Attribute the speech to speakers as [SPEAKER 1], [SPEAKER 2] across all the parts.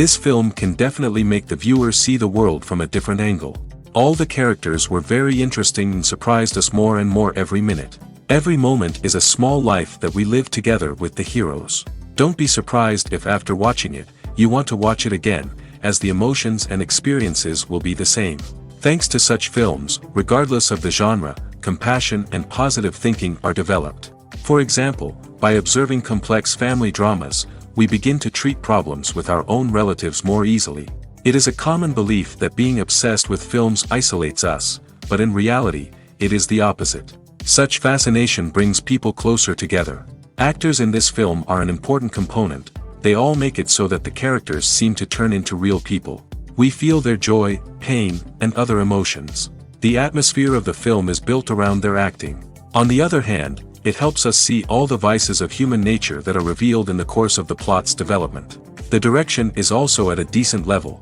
[SPEAKER 1] This film can definitely make the viewer see the world from a different angle. All the characters were very interesting and surprised us more and more every minute. Every moment is a small life that we live together with the heroes. Don't be surprised if after watching it, you want to watch it again, as the emotions and experiences will be the same. Thanks to such films, regardless of the genre, compassion and positive thinking are developed. For example, by observing complex family dramas, we begin to treat problems with our own relatives more easily. It is a common belief that being obsessed with films isolates us, but in reality, it is the opposite. Such fascination brings people closer together. Actors in this film are an important component. They all make it so that the characters seem to turn into real people. We feel their joy, pain, and other emotions. The atmosphere of the film is built around their acting. On the other hand, it helps us see all the vices of human nature that are revealed in the course of the plot's development. The direction is also at a decent level.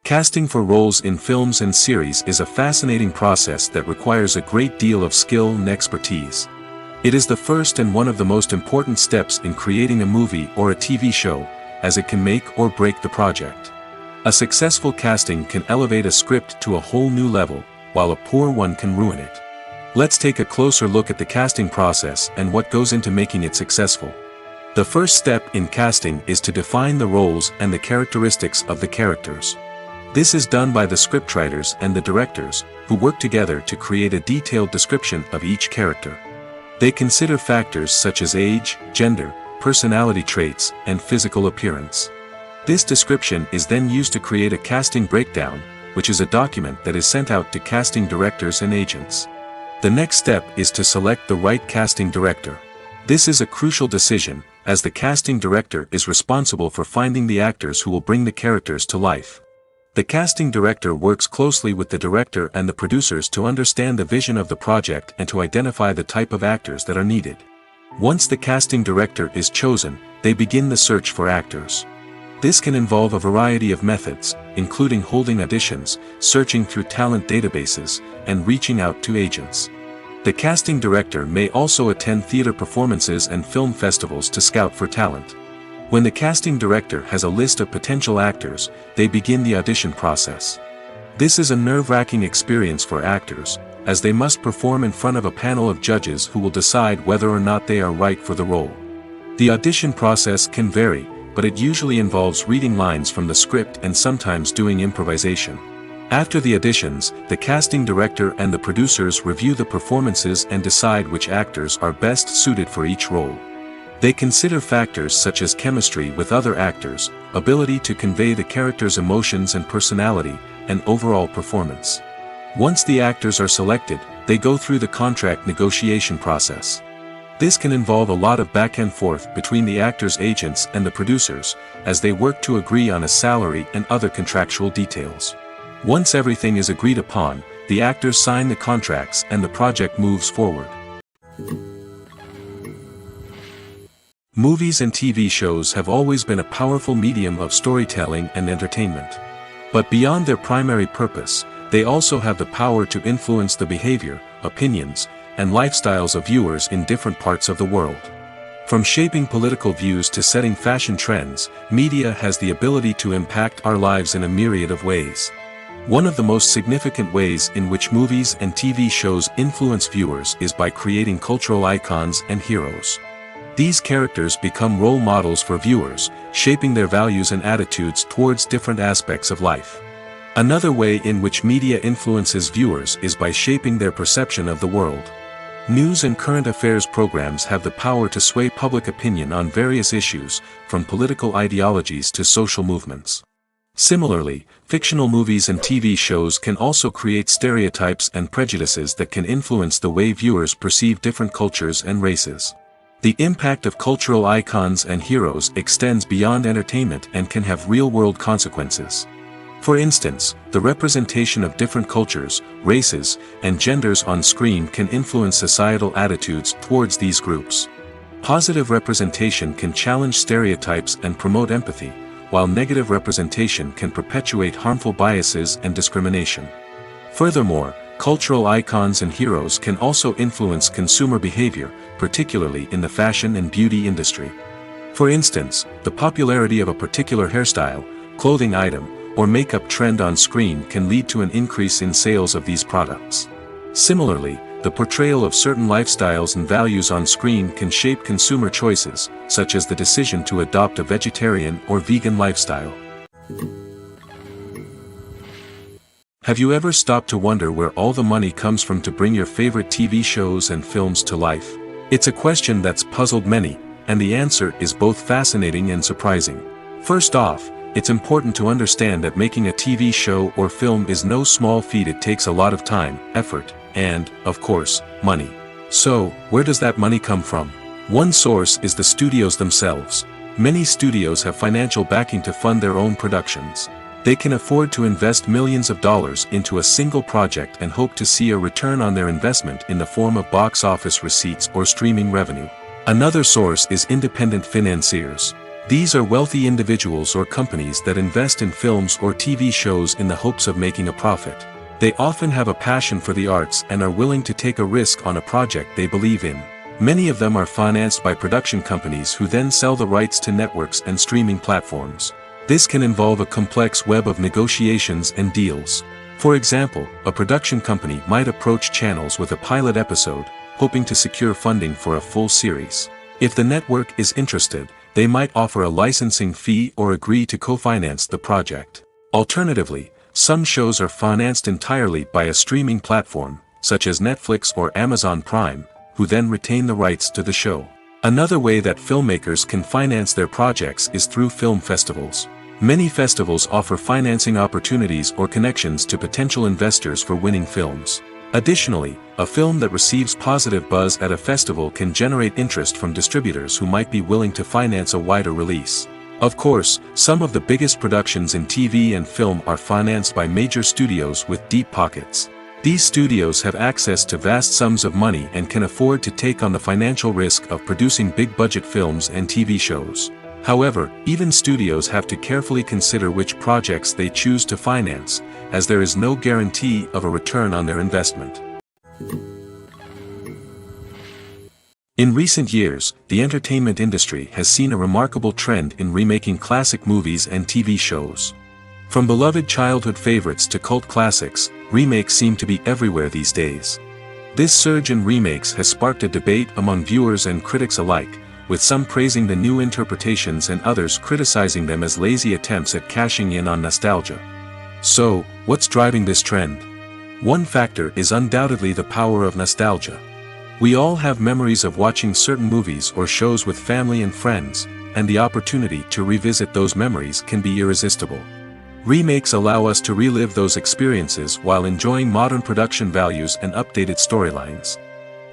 [SPEAKER 1] Casting for roles in films and series is a fascinating process that requires a great deal of skill and expertise. It is the first and one of the most important steps in creating a movie or a TV show, as it can make or break the project. A successful casting can elevate a script to a whole new level, while a poor one can ruin it. Let's take a closer look at the casting process and what goes into making it successful. The first step in casting is to define the roles and the characteristics of the characters. This is done by the scriptwriters and the directors, who work together to create a detailed description of each character. They consider factors such as age, gender, personality traits, and physical appearance. This description is then used to create a casting breakdown, which is a document that is sent out to casting directors and agents. The next step is to select the right casting director. This is a crucial decision, as the casting director is responsible for finding the actors who will bring the characters to life. The casting director works closely with the director and the producers to understand the vision of the project and to identify the type of actors that are needed. Once the casting director is chosen, they begin the search for actors. This can involve a variety of methods, including holding auditions, searching through talent databases, and reaching out to agents. The casting director may also attend theater performances and film festivals to scout for talent. When the casting director has a list of potential actors, they begin the audition process. This is a nerve-wracking experience for actors, as they must perform in front of a panel of judges who will decide whether or not they are right for the role. The audition process can vary, but it usually involves reading lines from the script and sometimes doing improvisation. After the auditions, the casting director and the producers review the performances and decide which actors are best suited for each role. They consider factors such as chemistry with other actors, ability to convey the character's emotions and personality, and overall performance. Once the actors are selected, they go through the contract negotiation process. This can involve a lot of back and forth between the actors' agents and the producers, as they work to agree on a salary and other contractual details. Once everything is agreed upon, the actors sign the contracts and the project moves forward. Movies and TV shows have always been a powerful medium of storytelling and entertainment. But beyond their primary purpose, they also have the power to influence the behavior, opinions, and lifestyles of viewers in different parts of the world. From shaping political views to setting fashion trends, media has the ability to impact our lives in a myriad of ways. One of the most significant ways in which movies and TV shows influence viewers is by creating cultural icons and heroes. These characters become role models for viewers, shaping their values and attitudes towards different aspects of life. Another way in which media influences viewers is by shaping their perception of the world. News and current affairs programs have the power to sway public opinion on various issues, from political ideologies to social movements. Similarly, fictional movies and TV shows can also create stereotypes and prejudices that can influence the way viewers perceive different cultures and races. The impact of cultural icons and heroes extends beyond entertainment and can have real-world consequences. For instance, the representation of different cultures, races, and genders on screen can influence societal attitudes towards these groups. Positive representation can challenge stereotypes and promote empathy, while negative representation can perpetuate harmful biases and discrimination. Furthermore, cultural icons and heroes can also influence consumer behavior, particularly in the fashion and beauty industry. For instance, the popularity of a particular hairstyle, clothing item, or makeup trend on screen can lead to an increase in sales of these products. Similarly, the portrayal of certain lifestyles and values on screen can shape consumer choices, such as the decision to adopt a vegetarian or vegan lifestyle. Have you ever stopped to wonder where all the money comes from to bring your favorite TV shows and films to life? It's a question that's puzzled many, and the answer is both fascinating and surprising. First off, it's important to understand that making a TV show or film is no small feat. It takes a lot of time, effort, and, of course, money. So, where does that money come from? One source is the studios themselves. Many studios have financial backing to fund their own productions. They can afford to invest millions of dollars into a single project and hope to see a return on their investment in the form of box office receipts or streaming revenue. Another source is independent financiers. These are wealthy individuals or companies that invest in films or TV shows in the hopes of making a profit. They often have a passion for the arts and are willing to take a risk on a project they believe in. Many of them are financed by production companies who then sell the rights to networks and streaming platforms. This can involve a complex web of negotiations and deals. For example, a production company might approach channels with a pilot episode, hoping to secure funding for a full series. If the network is interested, they might offer a licensing fee or agree to co-finance the project. Alternatively, some shows are financed entirely by a streaming platform, such as Netflix or Amazon Prime, who then retain the rights to the show. Another way that filmmakers can finance their projects is through film festivals. Many festivals offer financing opportunities or connections to potential investors for winning films. Additionally, a film that receives positive buzz at a festival can generate interest from distributors who might be willing to finance a wider release. Of course, some of the biggest productions in TV and film are financed by major studios with deep pockets. These studios have access to vast sums of money and can afford to take on the financial risk of producing big-budget films and TV shows. However, even studios have to carefully consider which projects they choose to finance, as there is no guarantee of a return on their investment. In recent years, the entertainment industry has seen a remarkable trend in remaking classic movies and TV shows. From beloved childhood favorites to cult classics, remakes seem to be everywhere these days. This surge in remakes has sparked a debate among viewers and critics alike, with some praising the new interpretations and others criticizing them as lazy attempts at cashing in on nostalgia. So, what's driving this trend? One factor is undoubtedly the power of nostalgia. We all have memories of watching certain movies or shows with family and friends, and the opportunity to revisit those memories can be irresistible. Remakes allow us to relive those experiences while enjoying modern production values and updated storylines.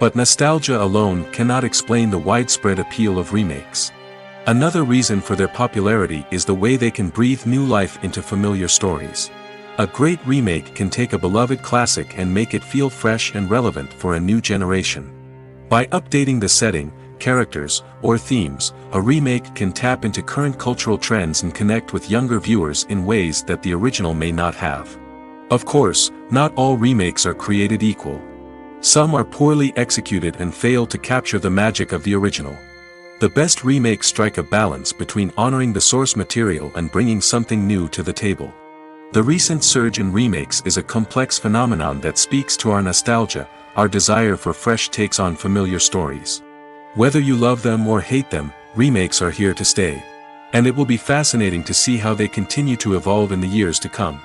[SPEAKER 1] But nostalgia alone cannot explain the widespread appeal of remakes. Another reason for their popularity is the way they can breathe new life into familiar stories. A great remake can take a beloved classic and make it feel fresh and relevant for a new generation. By updating the setting, characters, or themes, a remake can tap into current cultural trends and connect with younger viewers in ways that the original may not have. Of course, not all remakes are created equal. Some are poorly executed and fail to capture the magic of the original. The best remakes strike a balance between honoring the source material and bringing something new to the table. The recent surge in remakes is a complex phenomenon that speaks to our nostalgia, our desire for fresh takes on familiar stories. Whether you love them or hate them, remakes are here to stay. And it will be fascinating to see how they continue to evolve in the years to come.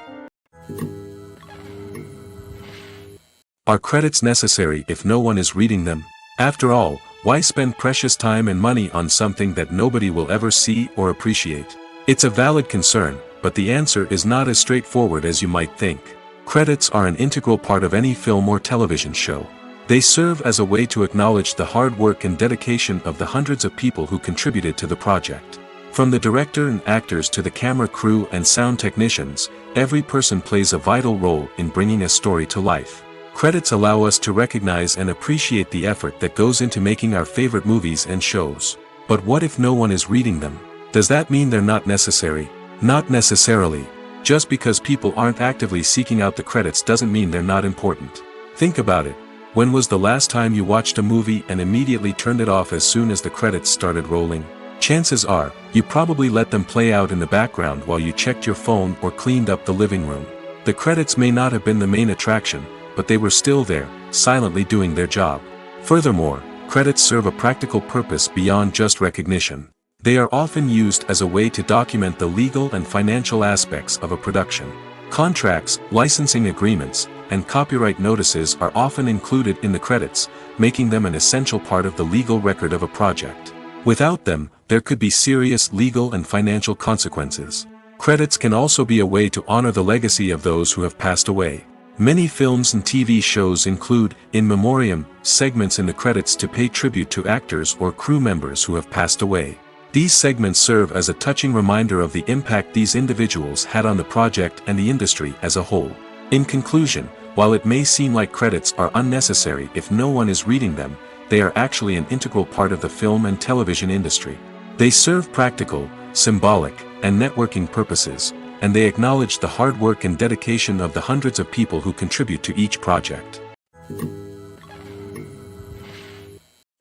[SPEAKER 1] Are credits necessary if no one is reading them? After all, why spend precious time and money on something that nobody will ever see or appreciate? It's a valid concern, but the answer is not as straightforward as you might think. Credits are an integral part of any film or television show. They serve as a way to acknowledge the hard work and dedication of the hundreds of people who contributed to the project. From the director and actors to the camera crew and sound technicians, every person plays a vital role in bringing a story to life. Credits allow us to recognize and appreciate the effort that goes into making our favorite movies and shows. But what if no one is reading them? Does that mean they're not necessary? Not necessarily. Just because people aren't actively seeking out the credits doesn't mean they're not important. Think about it. When was the last time you watched a movie and immediately turned it off as soon as the credits started rolling? Chances are, you probably let them play out in the background while you checked your phone or cleaned up the living room. The credits may not have been the main attraction, but they were still there, silently doing their job. Furthermore, credits serve a practical purpose beyond just recognition. They are often used as a way to document the legal and financial aspects of a production. Contracts, licensing agreements, and copyright notices are often included in the credits, making them an essential part of the legal record of a project. Without them, there could be serious legal and financial consequences. Credits can also be a way to honor the legacy of those who have passed away. Many films and TV shows include, in memoriam, segments in the credits to pay tribute to actors or crew members who have passed away. These segments serve as a touching reminder of the impact these individuals had on the project and the industry as a whole. In conclusion, while it may seem like credits are unnecessary if no one is reading them, they are actually an integral part of the film and television industry. They serve practical, symbolic, and networking purposes, and they acknowledge the hard work and dedication of the hundreds of people who contribute to each project.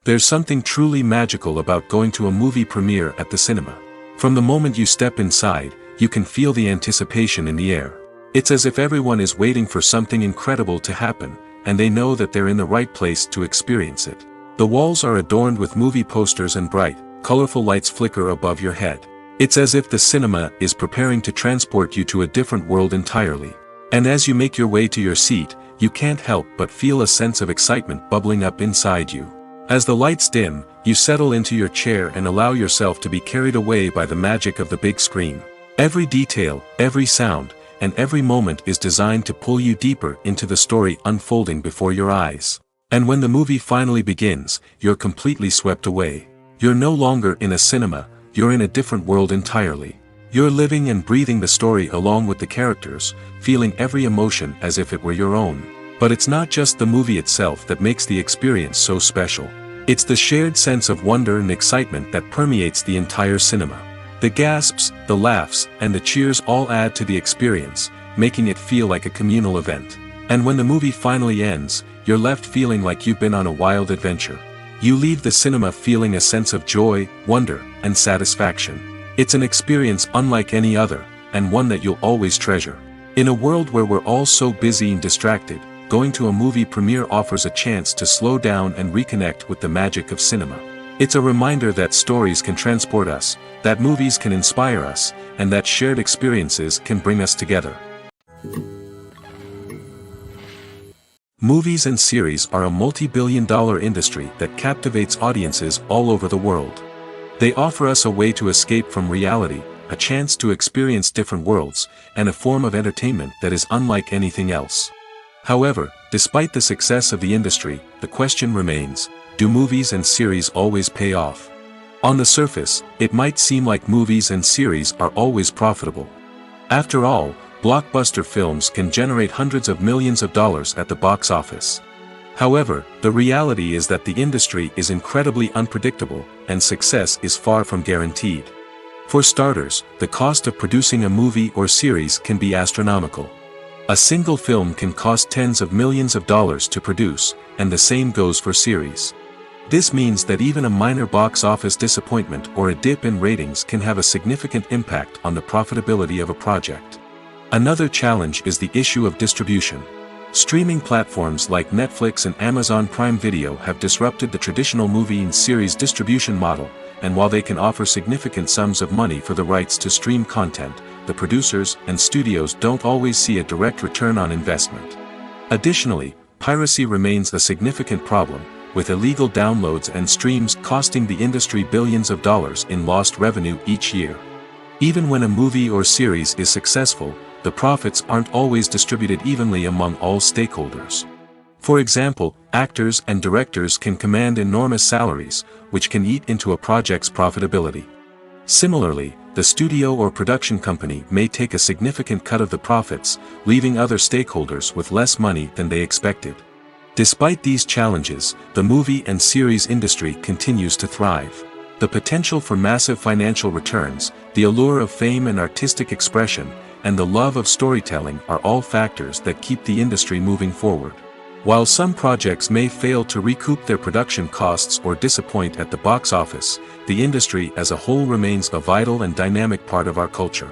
[SPEAKER 1] There's something truly magical about going to a movie premiere at the cinema. From the moment you step inside, you can feel the anticipation in the air. It's as if everyone is waiting for something incredible to happen, and they know that they're in the right place to experience it. The walls are adorned with movie posters and bright, colorful lights flicker above your head. It's as if the cinema is preparing to transport you to a different world entirely. And as you make your way to your seat, you can't help but feel a sense of excitement bubbling up inside you. As the lights dim, you settle into your chair and allow yourself to be carried away by the magic of the big screen. Every detail, every sound, and every moment is designed to pull you deeper into the story unfolding before your eyes. And when the movie finally begins, you're completely swept away. You're no longer in a cinema, you're in a different world entirely. You're living and breathing the story along with the characters, feeling every emotion as if it were your own. But it's not just the movie itself that makes the experience so special. It's the shared sense of wonder and excitement that permeates the entire cinema. The gasps, the laughs, and the cheers all add to the experience, making it feel like a communal event. And when the movie finally ends, you're left feeling like you've been on a wild adventure. You leave the cinema feeling a sense of joy, wonder, and satisfaction. It's an experience unlike any other, and one that you'll always treasure. In a world where we're all so busy and distracted, going to a movie premiere offers a chance to slow down and reconnect with the magic of cinema. It's a reminder that stories can transport us, that movies can inspire us, and that shared experiences can bring us together. Movies and series are a multi-billion-dollar industry that captivates audiences all over the world. They offer us a way to escape from reality, a chance to experience different worlds, and a form of entertainment that is unlike anything else. However, despite the success of the industry, the question remains, do movies and series always pay off? On the surface, it might seem like movies and series are always profitable. After all, blockbuster films can generate hundreds of millions of dollars at the box office. However, the reality is that the industry is incredibly unpredictable, and success is far from guaranteed. For starters, the cost of producing a movie or series can be astronomical. A single film can cost tens of millions of dollars to produce, and the same goes for series. This means that even a minor box office disappointment or a dip in ratings can have a significant impact on the profitability of a project. Another challenge is the issue of distribution. Streaming platforms like Netflix and Amazon Prime Video have disrupted the traditional movie and series distribution model, and while they can offer significant sums of money for the rights to stream content, the producers and studios don't always see a direct return on investment. Additionally, piracy remains a significant problem, with illegal downloads and streams costing the industry billions of dollars in lost revenue each year. Even when a movie or series is successful, the profits aren't always distributed evenly among all stakeholders. For example, actors and directors can command enormous salaries, which can eat into a project's profitability. Similarly, the studio or production company may take a significant cut of the profits, leaving other stakeholders with less money than they expected. Despite these challenges, the movie and series industry continues to thrive. The potential for massive financial returns, the allure of fame and artistic expression, and the love of storytelling are all factors that keep the industry moving forward. While some projects may fail to recoup their production costs or disappoint at the box office, the industry as a whole remains a vital and dynamic part of our culture.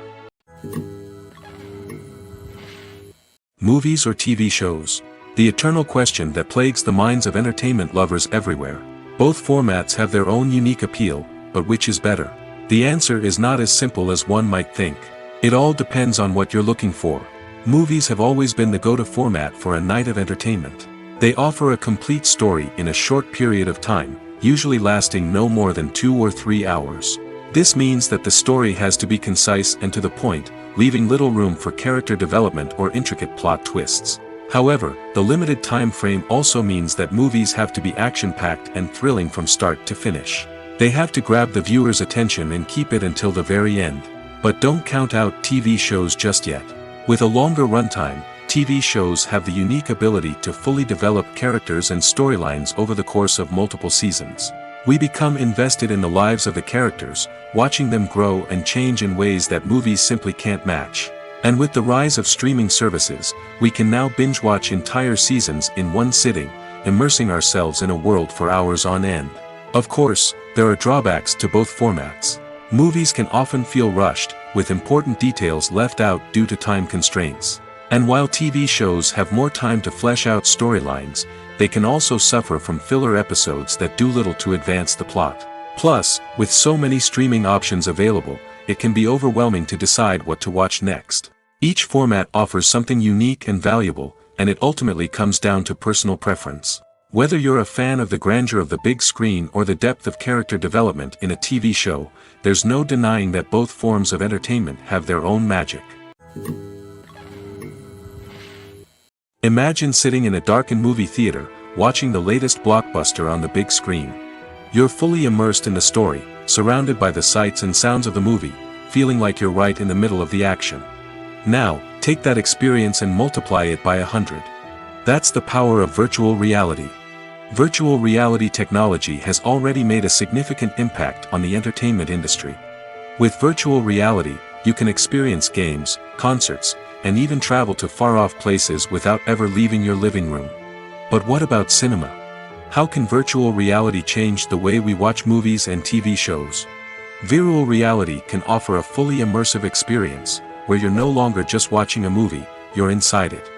[SPEAKER 1] Movies or TV shows? The eternal question that plagues the minds of entertainment lovers everywhere. Both formats have their own unique appeal, but which is better? The answer is not as simple as one might think. It all depends on what you're looking for. Movies have always been the go-to format for a night of entertainment. They offer a complete story in a short period of time, usually lasting no more than 2 or 3 hours. This means that the story has to be concise and to the point, leaving little room for character development or intricate plot twists. However, the limited time frame also means that movies have to be action-packed and thrilling from start to finish. They have to grab the viewer's attention and keep it until the very end. But don't count out TV shows just yet. With a longer runtime, TV shows have the unique ability to fully develop characters and storylines over the course of multiple seasons. We become invested in the lives of the characters, watching them grow and change in ways that movies simply can't match. And with the rise of streaming services, we can now binge-watch entire seasons in one sitting, immersing ourselves in a world for hours on end. Of course, there are drawbacks to both formats. Movies can often feel rushed, with important details left out due to time constraints. And while TV shows have more time to flesh out storylines, they can also suffer from filler episodes that do little to advance the plot. Plus, with so many streaming options available, it can be overwhelming to decide what to watch next. Each format offers something unique and valuable, and it ultimately comes down to personal preference. Whether you're a fan of the grandeur of the big screen or the depth of character development in a TV show, there's no denying that both forms of entertainment have their own magic. Imagine sitting in a darkened movie theater, watching the latest blockbuster on the big screen. You're fully immersed in the story, surrounded by the sights and sounds of the movie, feeling like you're right in the middle of the action. Now, take that experience and multiply it by 100. That's the power of virtual reality. Virtual reality technology has already made a significant impact on the entertainment industry. With virtual reality, you can experience games, concerts, and even travel to far-off places without ever leaving your living room. But what about cinema? How can virtual reality change the way we watch movies and TV shows? Virtual reality can offer a fully immersive experience, where you're no longer just watching a movie, you're inside it.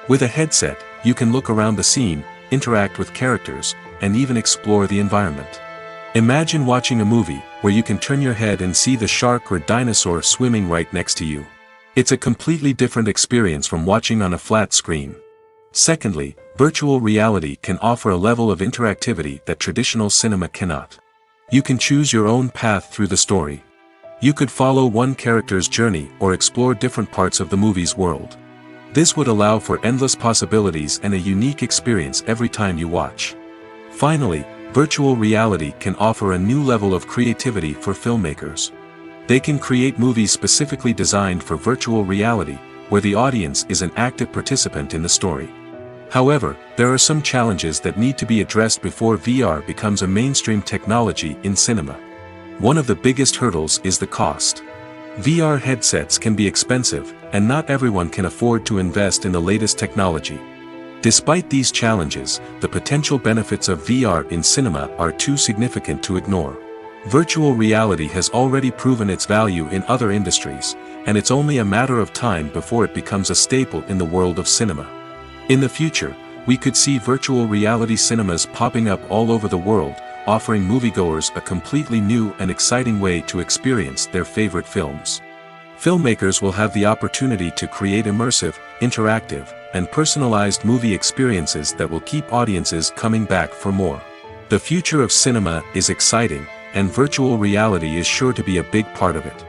[SPEAKER 1] With a headset, you can look around the scene, interact with characters, and even explore the environment. Imagine watching a movie, where you can turn your head and see the shark or dinosaur swimming right next to you. It's a completely different experience from watching on a flat screen. Secondly, virtual reality can offer a level of interactivity that traditional cinema cannot. You can choose your own path through the story. You could follow one character's journey or explore different parts of the movie's world. This would allow for endless possibilities and a unique experience every time you watch. Finally, virtual reality can offer a new level of creativity for filmmakers. They can create movies specifically designed for virtual reality, where the audience is an active participant in the story. However, there are some challenges that need to be addressed before VR becomes a mainstream technology in cinema. One of the biggest hurdles is the cost. VR headsets can be expensive, and not everyone can afford to invest in the latest technology. Despite these challenges, the potential benefits of VR in cinema are too significant to ignore. Virtual reality has already proven its value in other industries, and it's only a matter of time before it becomes a staple in the world of cinema. In the future, we could see virtual reality cinemas popping up all over the world, offering moviegoers a completely new and exciting way to experience their favorite films. Filmmakers will have the opportunity to create immersive, interactive, and personalized movie experiences that will keep audiences coming back for more. The future of cinema is exciting, and virtual reality is sure to be a big part of it.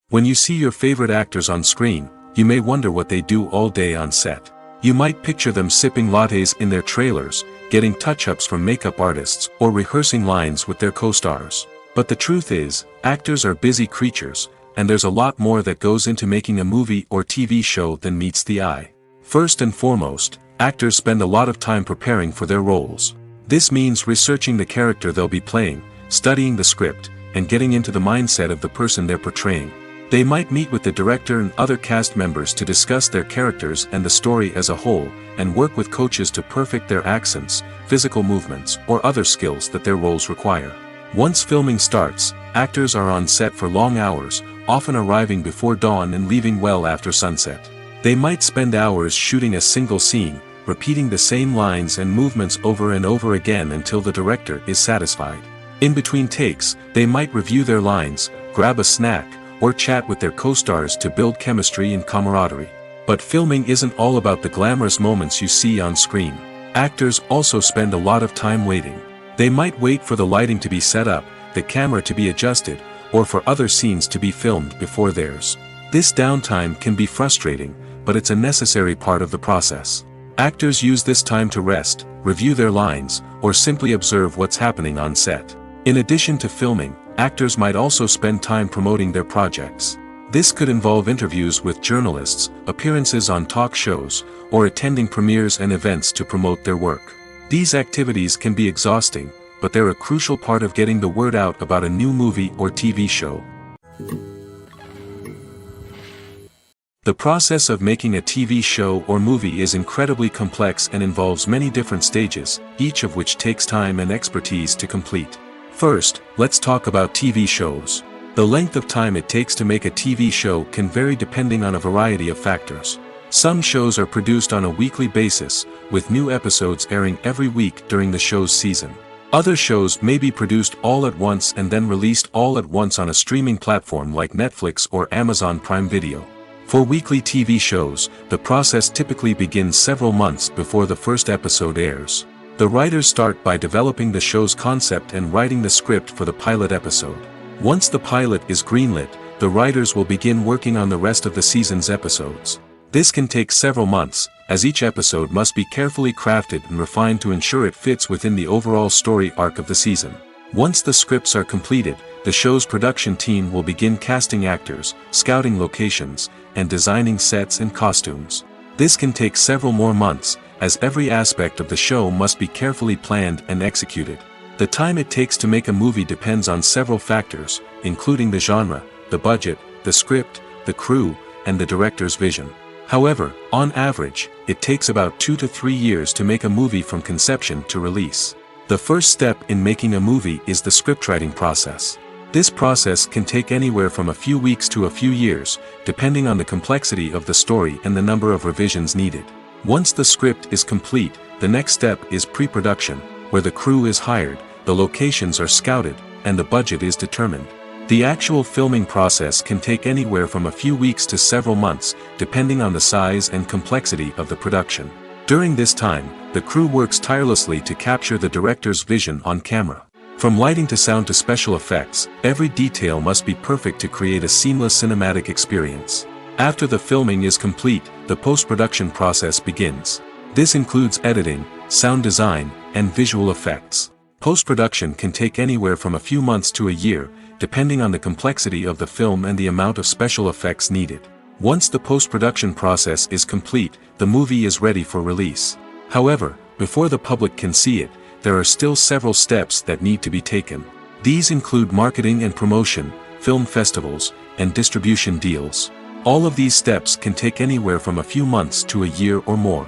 [SPEAKER 1] When you see your favorite actors on screen, you may wonder what they do all day on set. You might picture them sipping lattes in their trailers, getting touch-ups from makeup artists, or rehearsing lines with their co-stars. But the truth is, actors are busy creatures, and there's a lot more that goes into making a movie or TV show than meets the eye. First and foremost, actors spend a lot of time preparing for their roles. This means researching the character they'll be playing, studying the script, and getting into the mindset of the person they're portraying. They might meet with the director and other cast members to discuss their characters and the story as a whole, and work with coaches to perfect their accents, physical movements, or other skills that their roles require. Once filming starts, actors are on set for long hours, often arriving before dawn and leaving well after sunset. They might spend hours shooting a single scene, repeating the same lines and movements over and over again until the director is satisfied. In between takes, they might review their lines, grab a snack, or chat with their co-stars to build chemistry and camaraderie. But filming isn't all about the glamorous moments you see on screen. Actors also spend a lot of time waiting. They might wait for the lighting to be set up, the camera to be adjusted, or for other scenes to be filmed before theirs. This downtime can be frustrating, but it's a necessary part of the process. Actors use this time to rest, review their lines, or simply observe what's happening on set. In addition to filming, actors might also spend time promoting their projects. This could involve interviews with journalists, appearances on talk shows, or attending premieres and events to promote their work. These activities can be exhausting, but they're a crucial part of getting the word out about a new movie or TV show. The process of making a TV show or movie is incredibly complex and involves many different stages, each of which takes time and expertise to complete. First, let's talk about TV shows. The length of time it takes to make a TV show can vary depending on a variety of factors. Some shows are produced on a weekly basis, with new episodes airing every week during the show's season. Other shows may be produced all at once and then released all at once on a streaming platform like Netflix or Amazon Prime Video. For weekly TV shows, the process typically begins several months before the first episode airs. The writers start by developing the show's concept and writing the script for the pilot episode. Once the pilot is greenlit, the writers will begin working on the rest of the season's episodes. This can take several months, as each episode must be carefully crafted and refined to ensure it fits within the overall story arc of the season. Once the scripts are completed, the show's production team will begin casting actors, scouting locations, and designing sets and costumes. This can take several more months, as every aspect of the show must be carefully planned and executed. The time it takes to make a movie depends on several factors, including the genre, the budget, the script, the crew, and the director's vision. However, on average, it takes about 2 to 3 years to make a movie from conception to release. The first step in making a movie is the scriptwriting process. This process can take anywhere from a few weeks to a few years, depending on the complexity of the story and the number of revisions needed. Once the script is complete, the next step is pre-production, where the crew is hired, the locations are scouted, and the budget is determined. The actual filming process can take anywhere from a few weeks to several months, depending on the size and complexity of the production. During this time, the crew works tirelessly to capture the director's vision on camera. From lighting to sound to special effects, every detail must be perfect to create a seamless cinematic experience. After the filming is complete, the post-production process begins. This includes editing, sound design, and visual effects. Post-production can take anywhere from a few months to a year, depending on the complexity of the film and the amount of special effects needed. Once the post-production process is complete, the movie is ready for release. However, before the public can see it, there are still several steps that need to be taken. These include marketing and promotion, film festivals, and distribution deals. All of these steps can take anywhere from a few months to a year or more.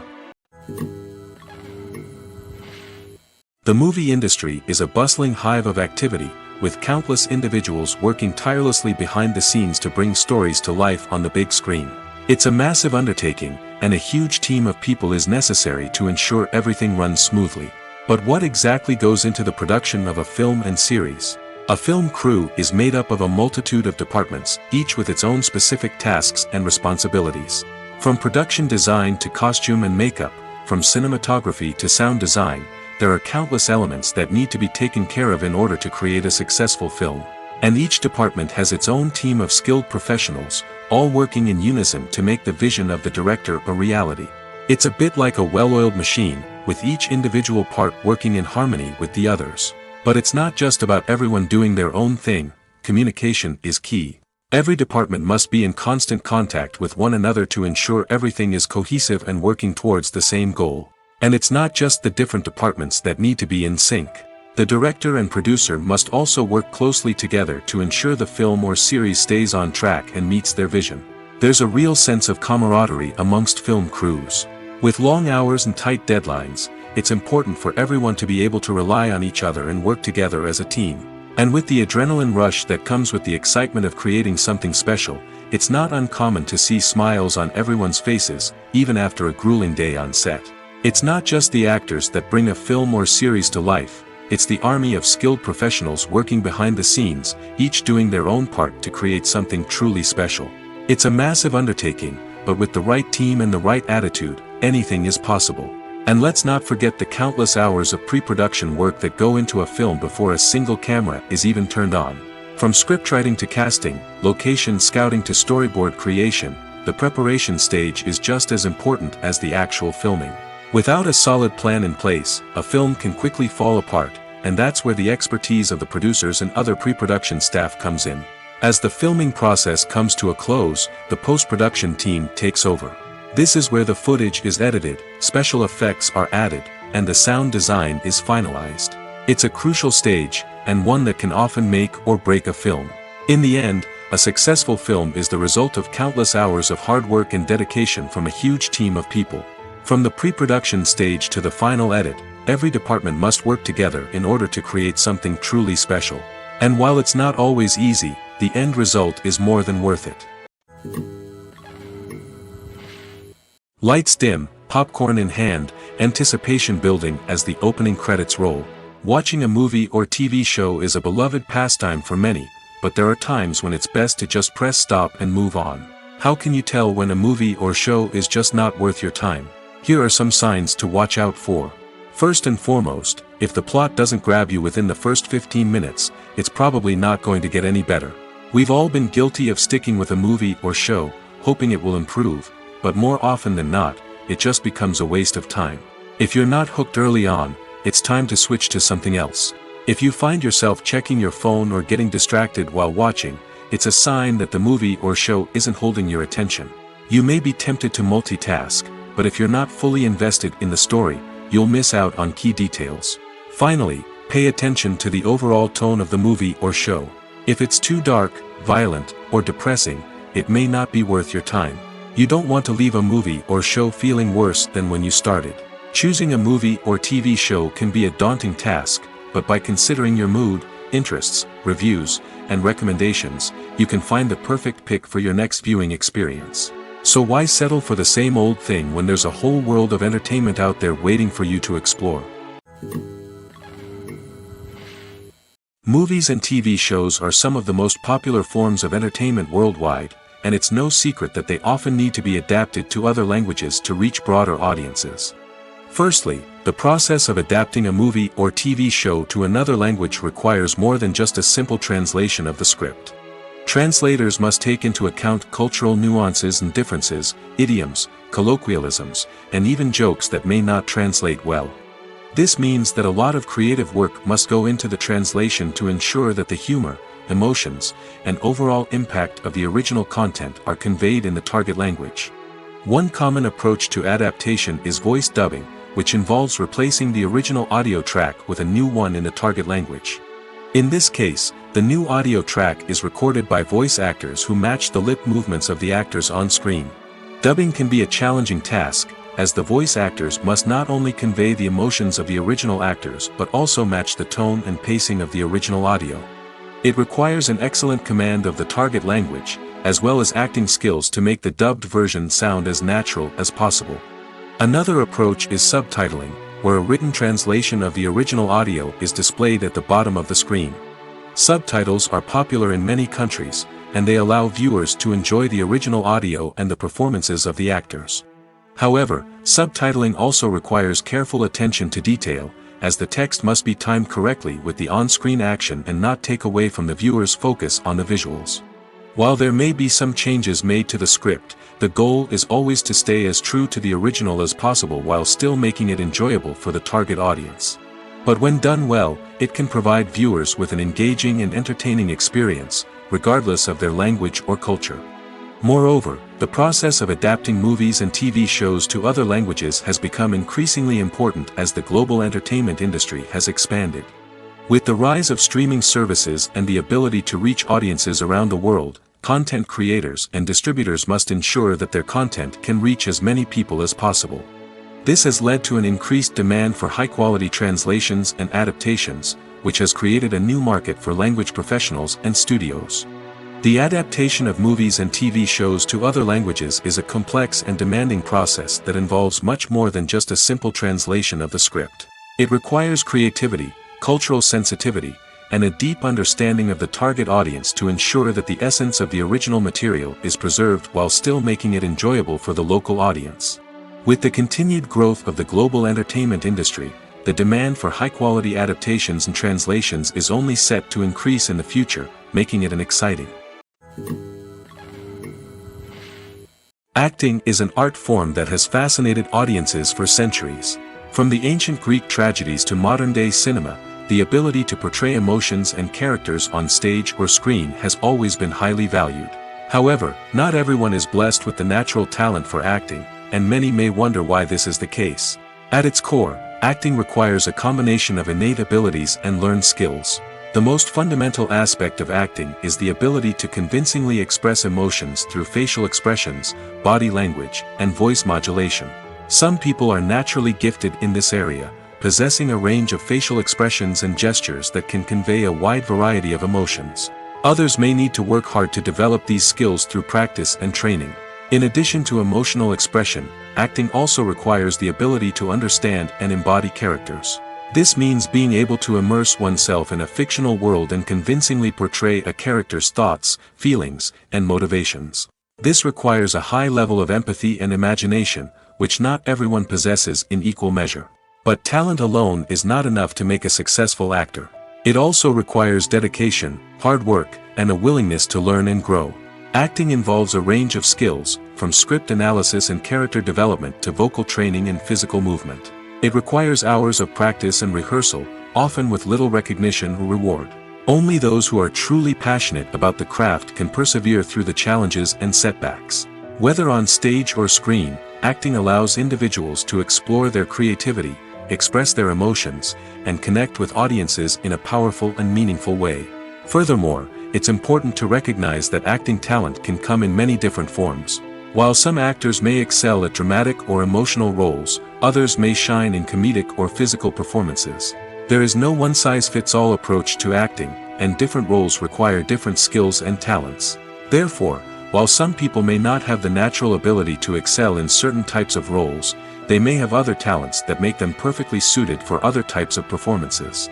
[SPEAKER 1] The movie industry is a bustling hive of activity, with countless individuals working tirelessly behind the scenes to bring stories to life on the big screen. It's a massive undertaking, and a huge team of people is necessary to ensure everything runs smoothly. But what exactly goes into the production of a film and series? A film crew is made up of a multitude of departments, each with its own specific tasks and responsibilities. From production design to costume and makeup, from cinematography to sound design, there are countless elements that need to be taken care of in order to create a successful film. And each department has its own team of skilled professionals, all working in unison to make the vision of the director a reality. It's a bit like a well-oiled machine, with each individual part working in harmony with the others. But it's not just about everyone doing their own thing. Communication is key. Every department must be in constant contact with one another to ensure everything is cohesive and working towards the same goal. And it's not just the different departments that need to be in sync. The director and producer must also work closely together to ensure the film or series stays on track and meets their vision. There's a real sense of camaraderie amongst film crews. With long hours and tight deadlines, it's important for everyone to be able to rely on each other and work together as a team. And with the adrenaline rush that comes with the excitement of creating something special, it's not uncommon to see smiles on everyone's faces, even after a grueling day on set. It's not just the actors that bring a film or series to life, it's the army of skilled professionals working behind the scenes, each doing their own part to create something truly special. It's a massive undertaking, but with the right team and the right attitude, anything is possible. And let's not forget the countless hours of pre-production work that go into a film before a single camera is even turned on. From scriptwriting to casting, location scouting to storyboard creation, the preparation stage is just as important as the actual filming. Without a solid plan in place, a film can quickly fall apart, and that's where the expertise of the producers and other pre-production staff comes in. As the filming process comes to a close, the post-production team takes over. This is where the footage is edited, special effects are added, and the sound design is finalized. It's a crucial stage, and one that can often make or break a film. In the end, a successful film is the result of countless hours of hard work and dedication from a huge team of people. From the pre-production stage to the final edit, every department must work together in order to create something truly special. And while it's not always easy, the end result is more than worth it. Lights dim, popcorn in hand, anticipation building as the opening credits roll. Watching a movie or TV show is a beloved pastime for many, but there are times when it's best to just press stop and move on. How can you tell when a movie or show is just not worth your time? Here are some signs to watch out for. First and foremost, if the plot doesn't grab you within the first 15 minutes, it's probably not going to get any better. We've all been guilty of sticking with a movie or show, hoping it will improve, but more often than not, it just becomes a waste of time. If you're not hooked early on, it's time to switch to something else. If you find yourself checking your phone or getting distracted while watching, it's a sign that the movie or show isn't holding your attention. You may be tempted to multitask, but if you're not fully invested in the story, you'll miss out on key details. Finally, pay attention to the overall tone of the movie or show. If it's too dark, violent, or depressing, it may not be worth your time. You don't want to leave a movie or show feeling worse than when you started. Choosing a movie or TV show can be a daunting task, but by considering your mood, interests, reviews, and recommendations, you can find the perfect pick for your next viewing experience. So why settle for the same old thing when there's a whole world of entertainment out there waiting for you to explore? Movies and TV shows are some of the most popular forms of entertainment worldwide, and it's no secret that they often need to be adapted to other languages to reach broader audiences. Firstly, the process of adapting a movie or TV show to another language requires more than just a simple translation of the script. Translators must take into account cultural nuances and differences, idioms, colloquialisms, and even jokes that may not translate well. This means that a lot of creative work must go into the translation to ensure that the humor, emotions, and overall impact of the original content are conveyed in the target language. One common approach to adaptation is voice dubbing, which involves replacing the original audio track with a new one in the target language. In this case, the new audio track is recorded by voice actors who match the lip movements of the actors on screen. Dubbing can be a challenging task, as the voice actors must not only convey the emotions of the original actors but also match the tone and pacing of the original audio. It requires an excellent command of the target language, as well as acting skills to make the dubbed version sound as natural as possible. Another approach is subtitling, where a written translation of the original audio is displayed at the bottom of the screen. Subtitles are popular in many countries, and they allow viewers to enjoy the original audio and the performances of the actors. However, subtitling also requires careful attention to detail, as the text must be timed correctly with the on-screen action and not take away from the viewer's focus on the visuals. While there may be some changes made to the script, the goal is always to stay as true to the original as possible while still making it enjoyable for the target audience. But when done well, it can provide viewers with an engaging and entertaining experience, regardless of their language or culture. Moreover, the process of adapting movies and TV shows to other languages has become increasingly important as the global entertainment industry has expanded. With the rise of streaming services and the ability to reach audiences around the world, content creators and distributors must ensure that their content can reach as many people as possible. This has led to an increased demand for high-quality translations and adaptations, which has created a new market for language professionals and studios. The adaptation of movies and TV shows to other languages is a complex and demanding process that involves much more than just a simple translation of the script. It requires creativity, cultural sensitivity, and a deep understanding of the target audience to ensure that the essence of the original material is preserved while still making it enjoyable for the local audience. With the continued growth of the global entertainment industry, the demand for high-quality adaptations and translations is only set to increase in the future, making it an exciting. Acting is an art form that has fascinated audiences for centuries. From the ancient Greek tragedies to modern-day cinema, the ability to portray emotions and characters on stage or screen has always been highly valued. However, not everyone is blessed with the natural talent for acting, and many may wonder why this is the case. At its core, acting requires a combination of innate abilities and learned skills. The most fundamental aspect of acting is the ability to convincingly express emotions through facial expressions, body language, and voice modulation. Some people are naturally gifted in this area, possessing a range of facial expressions and gestures that can convey a wide variety of emotions. Others may need to work hard to develop these skills through practice and training. In addition to emotional expression, acting also requires the ability to understand and embody characters. This means being able to immerse oneself in a fictional world and convincingly portray a character's thoughts, feelings, and motivations. This requires a high level of empathy and imagination, which not everyone possesses in equal measure. But talent alone is not enough to make a successful actor. It also requires dedication, hard work, and a willingness to learn and grow. Acting involves a range of skills, from script analysis and character development to vocal training and physical movement. It requires hours of practice and rehearsal, often with little recognition or reward. Only those who are truly passionate about the craft can persevere through the challenges and setbacks. Whether on stage or screen, acting allows individuals to explore their creativity, express their emotions, and connect with audiences in a powerful and meaningful way. Furthermore, it's important to recognize that acting talent can come in many different forms. While some actors may excel at dramatic or emotional roles, others may shine in comedic or physical performances. There is no one-size-fits-all approach to acting, and different roles require different skills and talents. Therefore, while some people may not have the natural ability to excel in certain types of roles, they may have other talents that make them perfectly suited for other types of performances.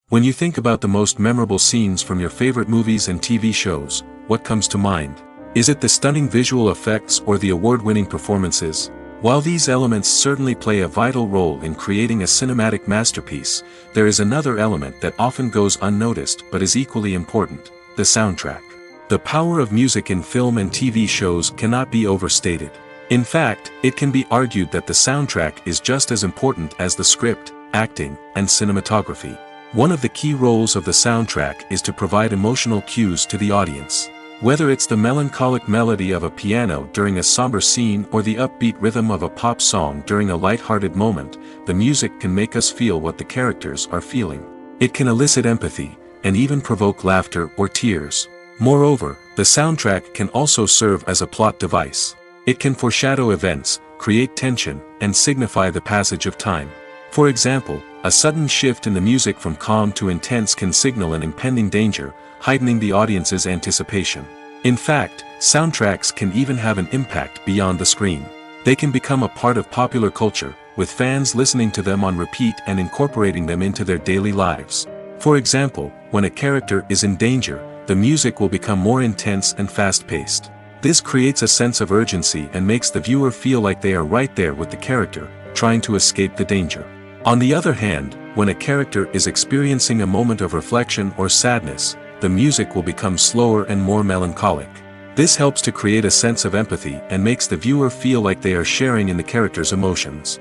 [SPEAKER 1] When you think about the most memorable scenes from your favorite movies and TV shows, what comes to mind? Is it the stunning visual effects or the award-winning performances? While these elements certainly play a vital role in creating a cinematic masterpiece, there is another element that often goes unnoticed but is equally important: the soundtrack. The power of music in film and TV shows cannot be overstated. In fact, it can be argued that the soundtrack is just as important as the script, acting, and cinematography. One of the key roles of the soundtrack is to provide emotional cues to the audience. Whether it's the melancholic melody of a piano during a somber scene or the upbeat rhythm of a pop song during a light-hearted moment, the music can make us feel what the characters are feeling. It can elicit empathy, and even provoke laughter or tears. Moreover, the soundtrack can also serve as a plot device. It can foreshadow events, create tension, and signify the passage of time. For example, a sudden shift in the music from calm to intense can signal an impending danger, heightening the audience's anticipation. In fact, soundtracks can even have an impact beyond the screen. They can become a part of popular culture, with fans listening to them on repeat and incorporating them into their daily lives. For example, when a character is in danger, the music will become more intense and fast-paced. This creates a sense of urgency and makes the viewer feel like they are right there with the character, trying to escape the danger. On the other hand, when a character is experiencing a moment of reflection or sadness, the music will become slower and more melancholic. This helps to create a sense of empathy and makes the viewer feel like they are sharing in the character's emotions.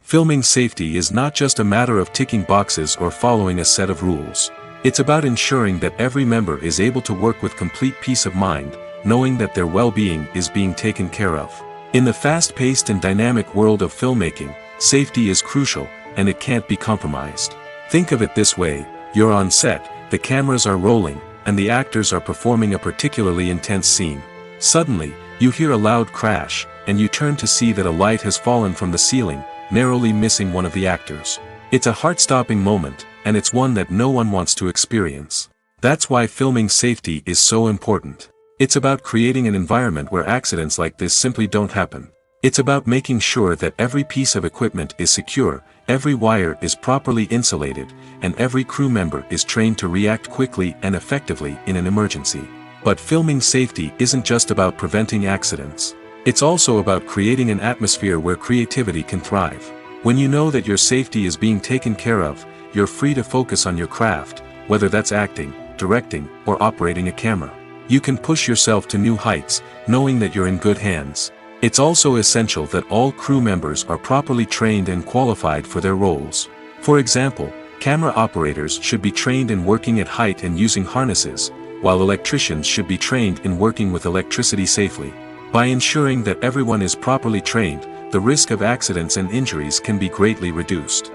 [SPEAKER 1] Filming safety is not just a matter of ticking boxes or following a set of rules. It's about ensuring that every member is able to work with complete peace of mind, knowing that their well-being is being taken care of. In the fast-paced and dynamic world of filmmaking, safety is crucial, and it can't be compromised. Think of it this way: you're on set, the cameras are rolling, and the actors are performing a particularly intense scene. Suddenly, you hear a loud crash, and you turn to see that a light has fallen from the ceiling, narrowly missing one of the actors. It's a heart-stopping moment, and it's one that no one wants to experience. That's why filming safety is so important. It's about creating an environment where accidents like this simply don't happen. It's about making sure that every piece of equipment is secure, every wire is properly insulated, and every crew member is trained to react quickly and effectively in an emergency. But filming safety isn't just about preventing accidents. It's also about creating an atmosphere where creativity can thrive. When you know that your safety is being taken care of, you're free to focus on your craft, whether that's acting, directing, or operating a camera. You can push yourself to new heights, knowing that you're in good hands. It's also essential that all crew members are properly trained and qualified for their roles. For example, camera operators should be trained in working at height and using harnesses, while electricians should be trained in working with electricity safely. By ensuring that everyone is properly trained, the risk of accidents and injuries can be greatly reduced.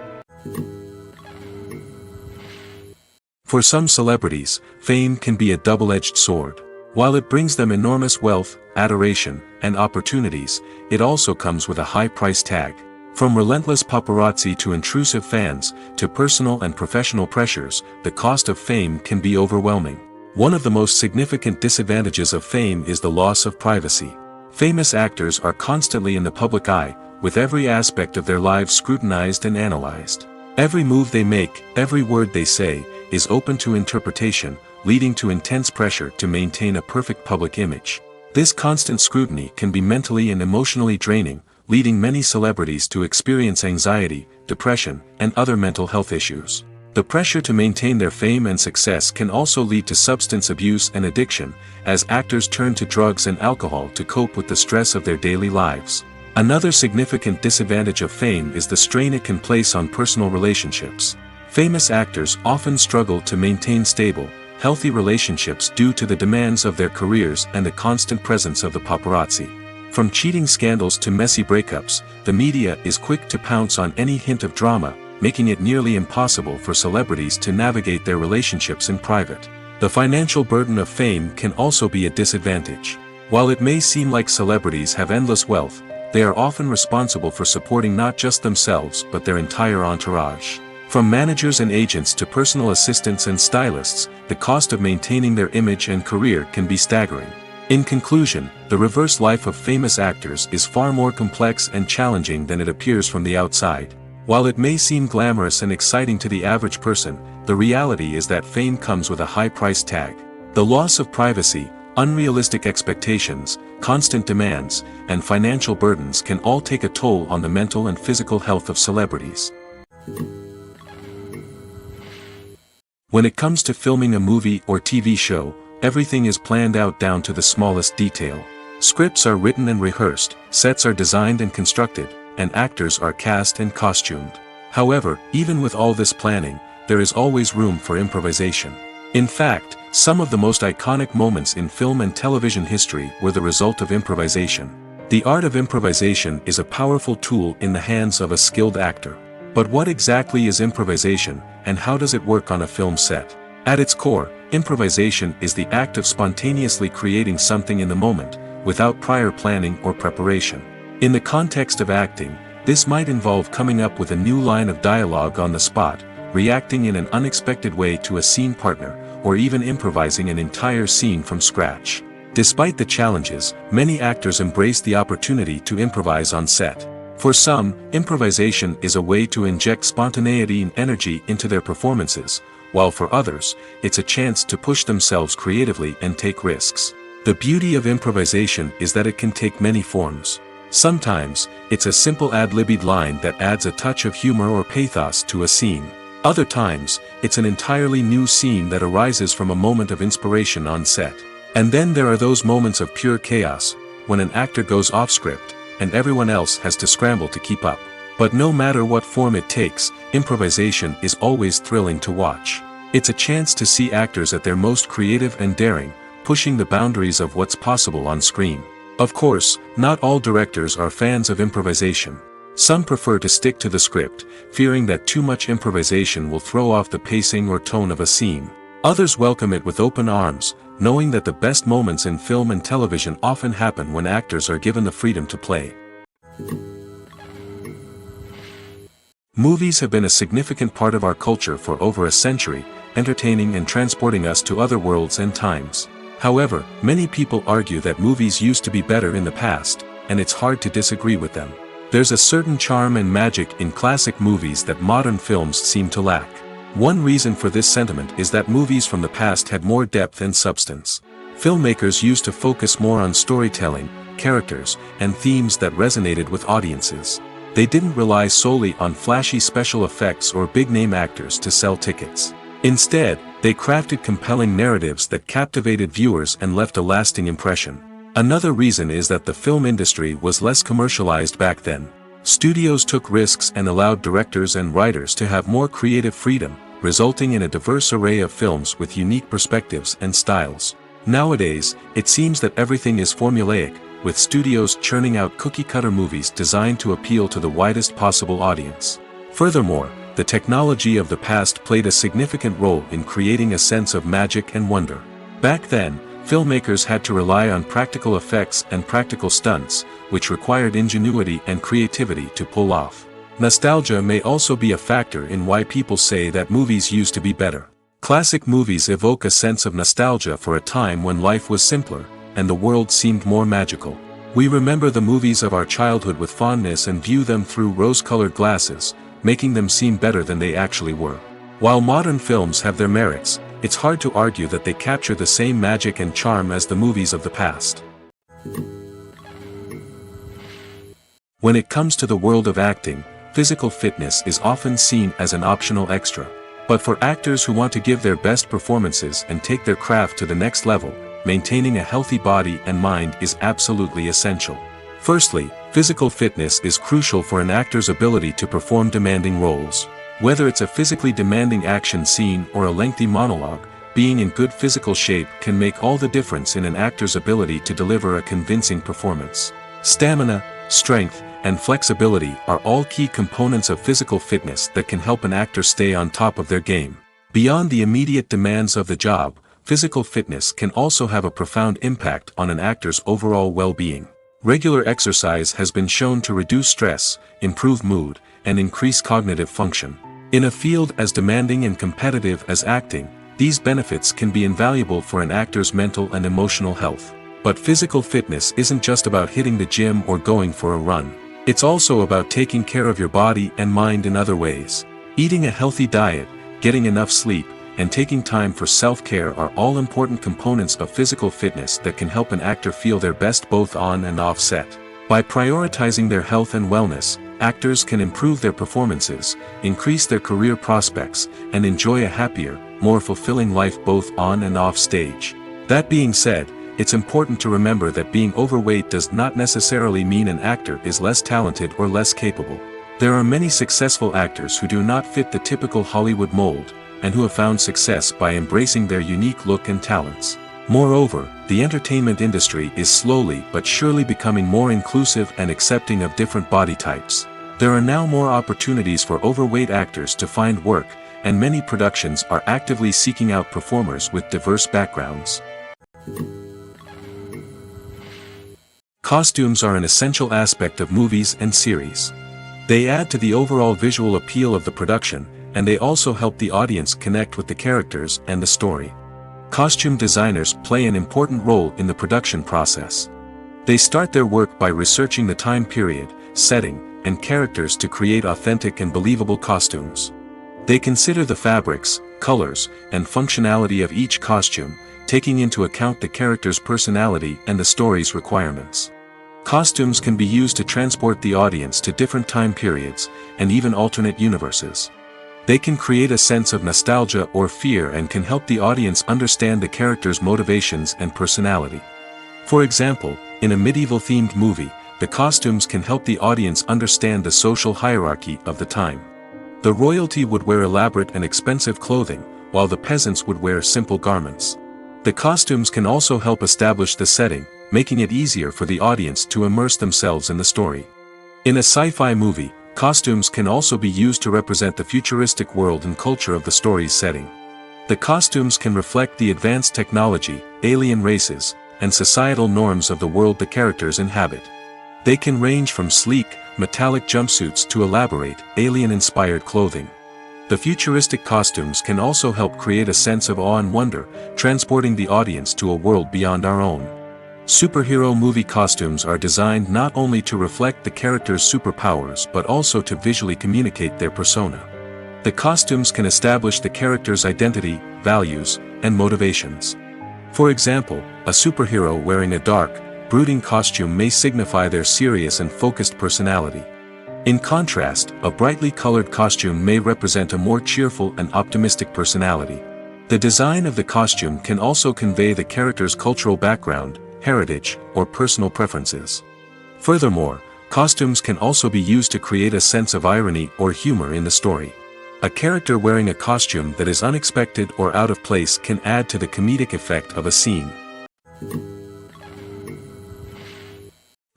[SPEAKER 1] For some celebrities, fame can be a double-edged sword. While it brings them enormous wealth, adoration, and opportunities, it also comes with a high price tag. From relentless paparazzi to intrusive fans, to personal and professional pressures, the cost of fame can be overwhelming. One of the most significant disadvantages of fame is the loss of privacy. Famous actors are constantly in the public eye, with every aspect of their lives scrutinized and analyzed. Every move they make, every word they say, is open to interpretation, leading to intense pressure to maintain a perfect public image. This constant scrutiny can be mentally and emotionally draining, leading many celebrities to experience anxiety, depression, and other mental health issues. The pressure to maintain their fame and success can also lead to substance abuse and addiction, as actors turn to drugs and alcohol to cope with the stress of their daily lives. Another significant disadvantage of fame is the strain it can place on personal relationships. Famous actors often struggle to maintain stable, healthy relationships due to the demands of their careers and the constant presence of the paparazzi. From cheating scandals to messy breakups, the media is quick to pounce on any hint of drama, making it nearly impossible for celebrities to navigate their relationships in private. The financial burden of fame can also be a disadvantage. While it may seem like celebrities have endless wealth, they are often responsible for supporting not just themselves but their entire entourage. From managers and agents to personal assistants and stylists, the cost of maintaining their image and career can be staggering. In conclusion, the reverse life of famous actors is far more complex and challenging than it appears from the outside. While it may seem glamorous and exciting to the average person, the reality is that fame comes with a high price tag. The loss of privacy, unrealistic expectations, constant demands, and financial burdens can all take a toll on the mental and physical health of celebrities. When it comes to filming a movie or TV show, everything is planned out down to the smallest detail. Scripts are written and rehearsed, sets are designed and constructed, and actors are cast and costumed. However, even with all this planning, there is always room for improvisation. In fact, some of the most iconic moments in film and television history were the result of improvisation. The art of improvisation is a powerful tool in the hands of a skilled actor. But what exactly is improvisation, and how does it work on a film set? At its core, improvisation is the act of spontaneously creating something in the moment, without prior planning or preparation. In the context of acting, this might involve coming up with a new line of dialogue on the spot, reacting in an unexpected way to a scene partner, or even improvising an entire scene from scratch. Despite the challenges, many actors embrace the opportunity to improvise on set. For some, improvisation is a way to inject spontaneity and energy into their performances, while for others, it's a chance to push themselves creatively and take risks. The beauty of improvisation is that it can take many forms. Sometimes, it's a simple ad-libbed line that adds a touch of humor or pathos to a scene. Other times, it's an entirely new scene that arises from a moment of inspiration on set. And then there are those moments of pure chaos, when an actor goes off script, and everyone else has to scramble to keep up. But no matter what form it takes, improvisation is always thrilling to watch. It's a chance to see actors at their most creative and daring, pushing the boundaries of what's possible on screen. Of course, not all directors are fans of improvisation. Some prefer to stick to the script, fearing that too much improvisation will throw off the pacing or tone of a scene. Others welcome it with open arms, knowing that the best moments in film and television often happen when actors are given the freedom to play. Movies have been a significant part of our culture for over a century, entertaining and transporting us to other worlds and times. However, many people argue that movies used to be better in the past, and it's hard to disagree with them. There's a certain charm and magic in classic movies that modern films seem to lack. One reason for this sentiment is that movies from the past had more depth and substance. Filmmakers used to focus more on storytelling, characters, and themes that resonated with audiences. They didn't rely solely on flashy special effects or big-name actors to sell tickets. Instead, they crafted compelling narratives that captivated viewers and left a lasting impression. Another reason is that the film industry was less commercialized back then. Studios took risks and allowed directors and writers to have more creative freedom, resulting in a diverse array of films with unique perspectives and styles. Nowadays, it seems that everything is formulaic, with studios churning out cookie-cutter movies designed to appeal to the widest possible audience. Furthermore, the technology of the past played a significant role in creating a sense of magic and wonder. Back then, filmmakers had to rely on practical effects and practical stunts, which required ingenuity and creativity to pull off. Nostalgia may also be a factor in why people say that movies used to be better. Classic movies evoke a sense of nostalgia for a time when life was simpler, and the world seemed more magical. We remember the movies of our childhood with fondness and view them through rose-colored glasses, making them seem better than they actually were. While modern films have their merits, it's hard to argue that they capture the same magic and charm as the movies of the past. When it comes to the world of acting, physical fitness is often seen as an optional extra. But for actors who want to give their best performances and take their craft to the next level, maintaining a healthy body and mind is absolutely essential. Firstly, physical fitness is crucial for an actor's ability to perform demanding roles. Whether it's a physically demanding action scene or a lengthy monologue, being in good physical shape can make all the difference in an actor's ability to deliver a convincing performance. Stamina, strength, and flexibility are all key components of physical fitness that can help an actor stay on top of their game. Beyond the immediate demands of the job, physical fitness can also have a profound impact on an actor's overall well-being. Regular exercise has been shown to reduce stress, improve mood, and increase cognitive function. In a field as demanding and competitive as acting, these benefits can be invaluable for an actor's mental and emotional health. But physical fitness isn't just about hitting the gym or going for a run. It's also about taking care of your body and mind in other ways. Eating a healthy diet, getting enough sleep, and taking time for self-care are all important components of physical fitness that can help an actor feel their best both on and off set. By prioritizing their health and wellness, actors can improve their performances, increase their career prospects, and enjoy a happier, more fulfilling life both on and off stage. That being said, it's important to remember that being overweight does not necessarily mean an actor is less talented or less capable. There are many successful actors who do not fit the typical Hollywood mold, and who have found success by embracing their unique look and talents. Moreover, the entertainment industry is slowly but surely becoming more inclusive and accepting of different body types. There are now more opportunities for overweight actors to find work, and many productions are actively seeking out performers with diverse backgrounds. Costumes are an essential aspect of movies and series. They add to the overall visual appeal of the production, and they also help the audience connect with the characters and the story. Costume designers play an important role in the production process. They start their work by researching the time period, setting, and characters to create authentic and believable costumes. They consider the fabrics, colors, and functionality of each costume, taking into account the character's personality and the story's requirements. Costumes can be used to transport the audience to different time periods, and even alternate universes. They can create a sense of nostalgia or fear and can help the audience understand the character's motivations and personality. For example, in a medieval-themed movie, the costumes can help the audience understand the social hierarchy of the time. The royalty would wear elaborate and expensive clothing, while the peasants would wear simple garments. The costumes can also help establish the setting, making it easier for the audience to immerse themselves in the story. In a sci-fi movie, costumes can also be used to represent the futuristic world and culture of the story's setting. The costumes can reflect the advanced technology, alien races, and societal norms of the world the characters inhabit. They can range from sleek, metallic jumpsuits to elaborate, alien-inspired clothing. The futuristic costumes can also help create a sense of awe and wonder, transporting the audience to a world beyond our own. Superhero movie costumes are designed not only to reflect the character's superpowers but also to visually communicate their persona. The costumes can establish the character's identity, values, and motivations. For example, a superhero wearing a dark, brooding costume may signify their serious and focused personality. In contrast, a brightly colored costume may represent a more cheerful and optimistic personality. The design of the costume can also convey the character's cultural background, heritage, or personal preferences. Furthermore, costumes can also be used to create a sense of irony or humor in the story. A character wearing a costume that is unexpected or out of place can add to the comedic effect of a scene.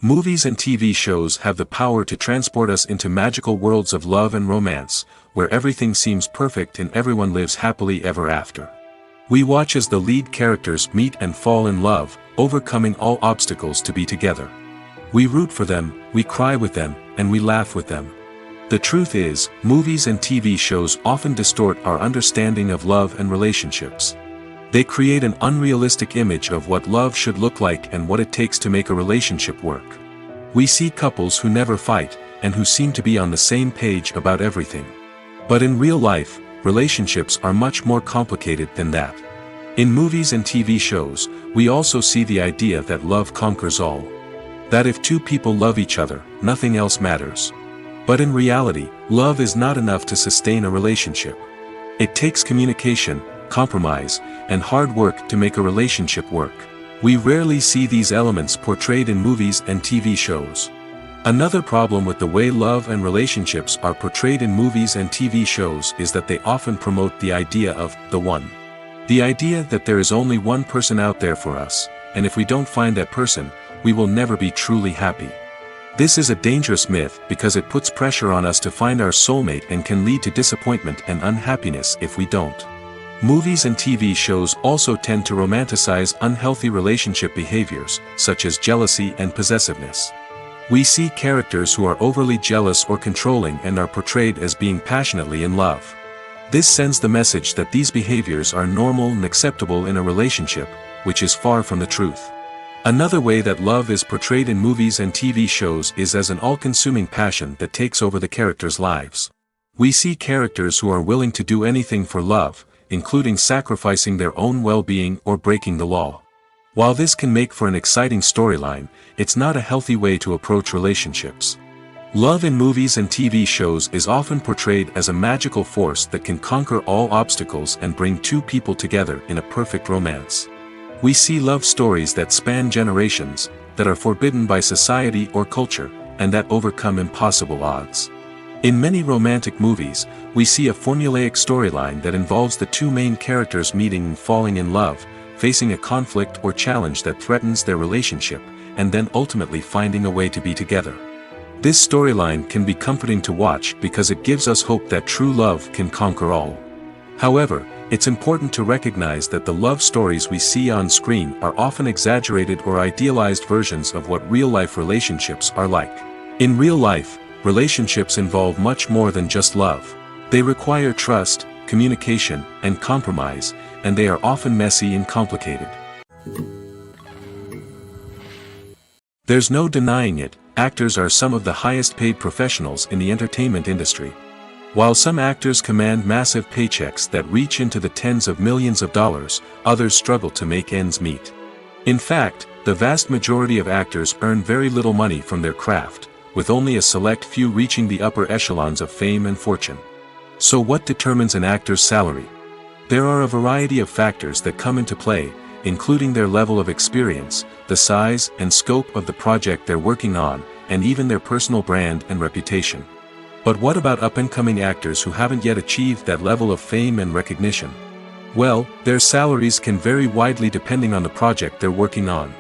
[SPEAKER 1] Movies and TV shows have the power to transport us into magical worlds of love and romance, where everything seems perfect and everyone lives happily ever after. We watch as the lead characters meet and fall in love, overcoming all obstacles to be together. We root for them, we cry with them, and we laugh with them. The truth is, movies and TV shows often distort our understanding of love and relationships. They create an unrealistic image of what love should look like and what it takes to make a relationship work. We see couples who never fight, and who seem to be on the same page about everything. But in real life, relationships are much more complicated than that. In movies and TV shows, we also see the idea that love conquers all. That if two people love each other, nothing else matters. But in reality, love is not enough to sustain a relationship. It takes communication, compromise, and hard work to make a relationship work. We rarely see these elements portrayed in movies and TV shows. Another problem with the way love and relationships are portrayed in movies and TV shows is that they often promote the idea of the one. The idea that there is only one person out there for us, and if we don't find that person, we will never be truly happy. This is a dangerous myth because it puts pressure on us to find our soulmate and can lead to disappointment and unhappiness if we don't. Movies and TV shows also tend to romanticize unhealthy relationship behaviors, such as jealousy and possessiveness. We see characters who are overly jealous or controlling and are portrayed as being passionately in love. This sends the message that these behaviors are normal and acceptable in a relationship, which is far from the truth. Another way that love is portrayed in movies and TV shows is as an all-consuming passion that takes over the characters' lives. We see characters who are willing to do anything for love, including sacrificing their own well-being or breaking the law. While this can make for an exciting storyline, it's not a healthy way to approach relationships. Love in movies and TV shows is often portrayed as a magical force that can conquer all obstacles and bring two people together in a perfect romance. We see love stories that span generations, that are forbidden by society or culture, and that overcome impossible odds. In many romantic movies, we see a formulaic storyline that involves the two main characters meeting and falling in love, facing a conflict or challenge that threatens their relationship, and then ultimately finding a way to be together. This storyline can be comforting to watch because it gives us hope that true love can conquer all. However, it's important to recognize that the love stories we see on screen are often exaggerated or idealized versions of what real-life relationships are like. In real life, relationships involve much more than just love. They require trust, communication, and compromise, and they are often messy and complicated. There's no denying it, actors are some of the highest-paid professionals in the entertainment industry. While some actors command massive paychecks that reach into the tens of millions of dollars, others struggle to make ends meet. In fact, the vast majority of actors earn very little money from their craft, with only a select few reaching the upper echelons of fame and fortune. So what determines an actor's salary? There are a variety of factors that come into play, including their level of experience, the size and scope of the project they're working on, and even their personal brand and reputation. But what about up-and-coming actors who haven't yet achieved that level of fame and recognition? Well, their salaries can vary widely depending on the project they're working on.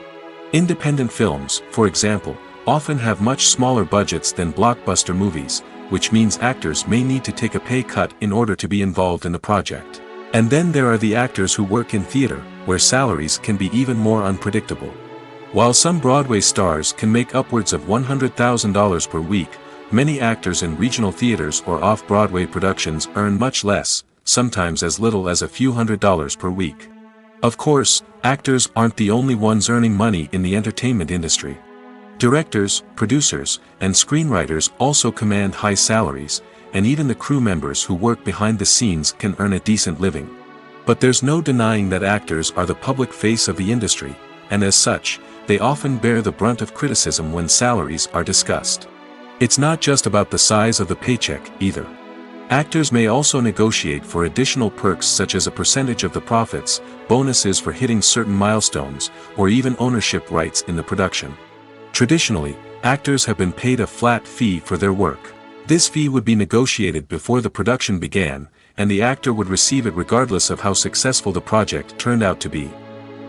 [SPEAKER 1] Independent films, for example, often have much smaller budgets than blockbuster movies, which means actors may need to take a pay cut in order to be involved in the project. And then there are the actors who work in theater, where salaries can be even more unpredictable. While some Broadway stars can make upwards of $100,000 per week, many actors in regional theaters or off-Broadway productions earn much less, sometimes as little as a few $100s per week. Of course, actors aren't the only ones earning money in the entertainment industry. Directors, producers, and screenwriters also command high salaries, and even the crew members who work behind the scenes can earn a decent living. But there's no denying that actors are the public face of the industry, and as such, they often bear the brunt of criticism when salaries are discussed. It's not just about the size of the paycheck, either. Actors may also negotiate for additional perks such as a percentage of the profits, bonuses for hitting certain milestones, or even ownership rights in the production. Traditionally, actors have been paid a flat fee for their work. This fee would be negotiated before the production began, and the actor would receive it regardless of how successful the project turned out to be.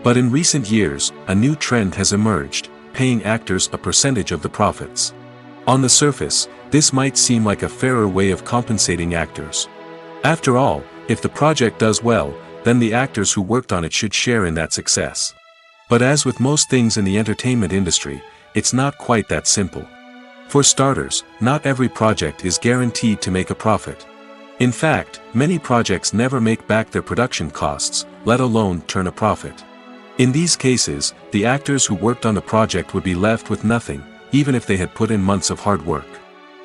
[SPEAKER 1] But in recent years, a new trend has emerged, paying actors a percentage of the profits. On the surface, this might seem like a fairer way of compensating actors. After all, if the project does well, then the actors who worked on it should share in that success. But as with most things in the entertainment industry, it's not quite that simple. For starters, not every project is guaranteed to make a profit. In fact, many projects never make back their production costs, let alone turn a profit. In these cases, the actors who worked on the project would be left with nothing, even if they had put in months of hard work.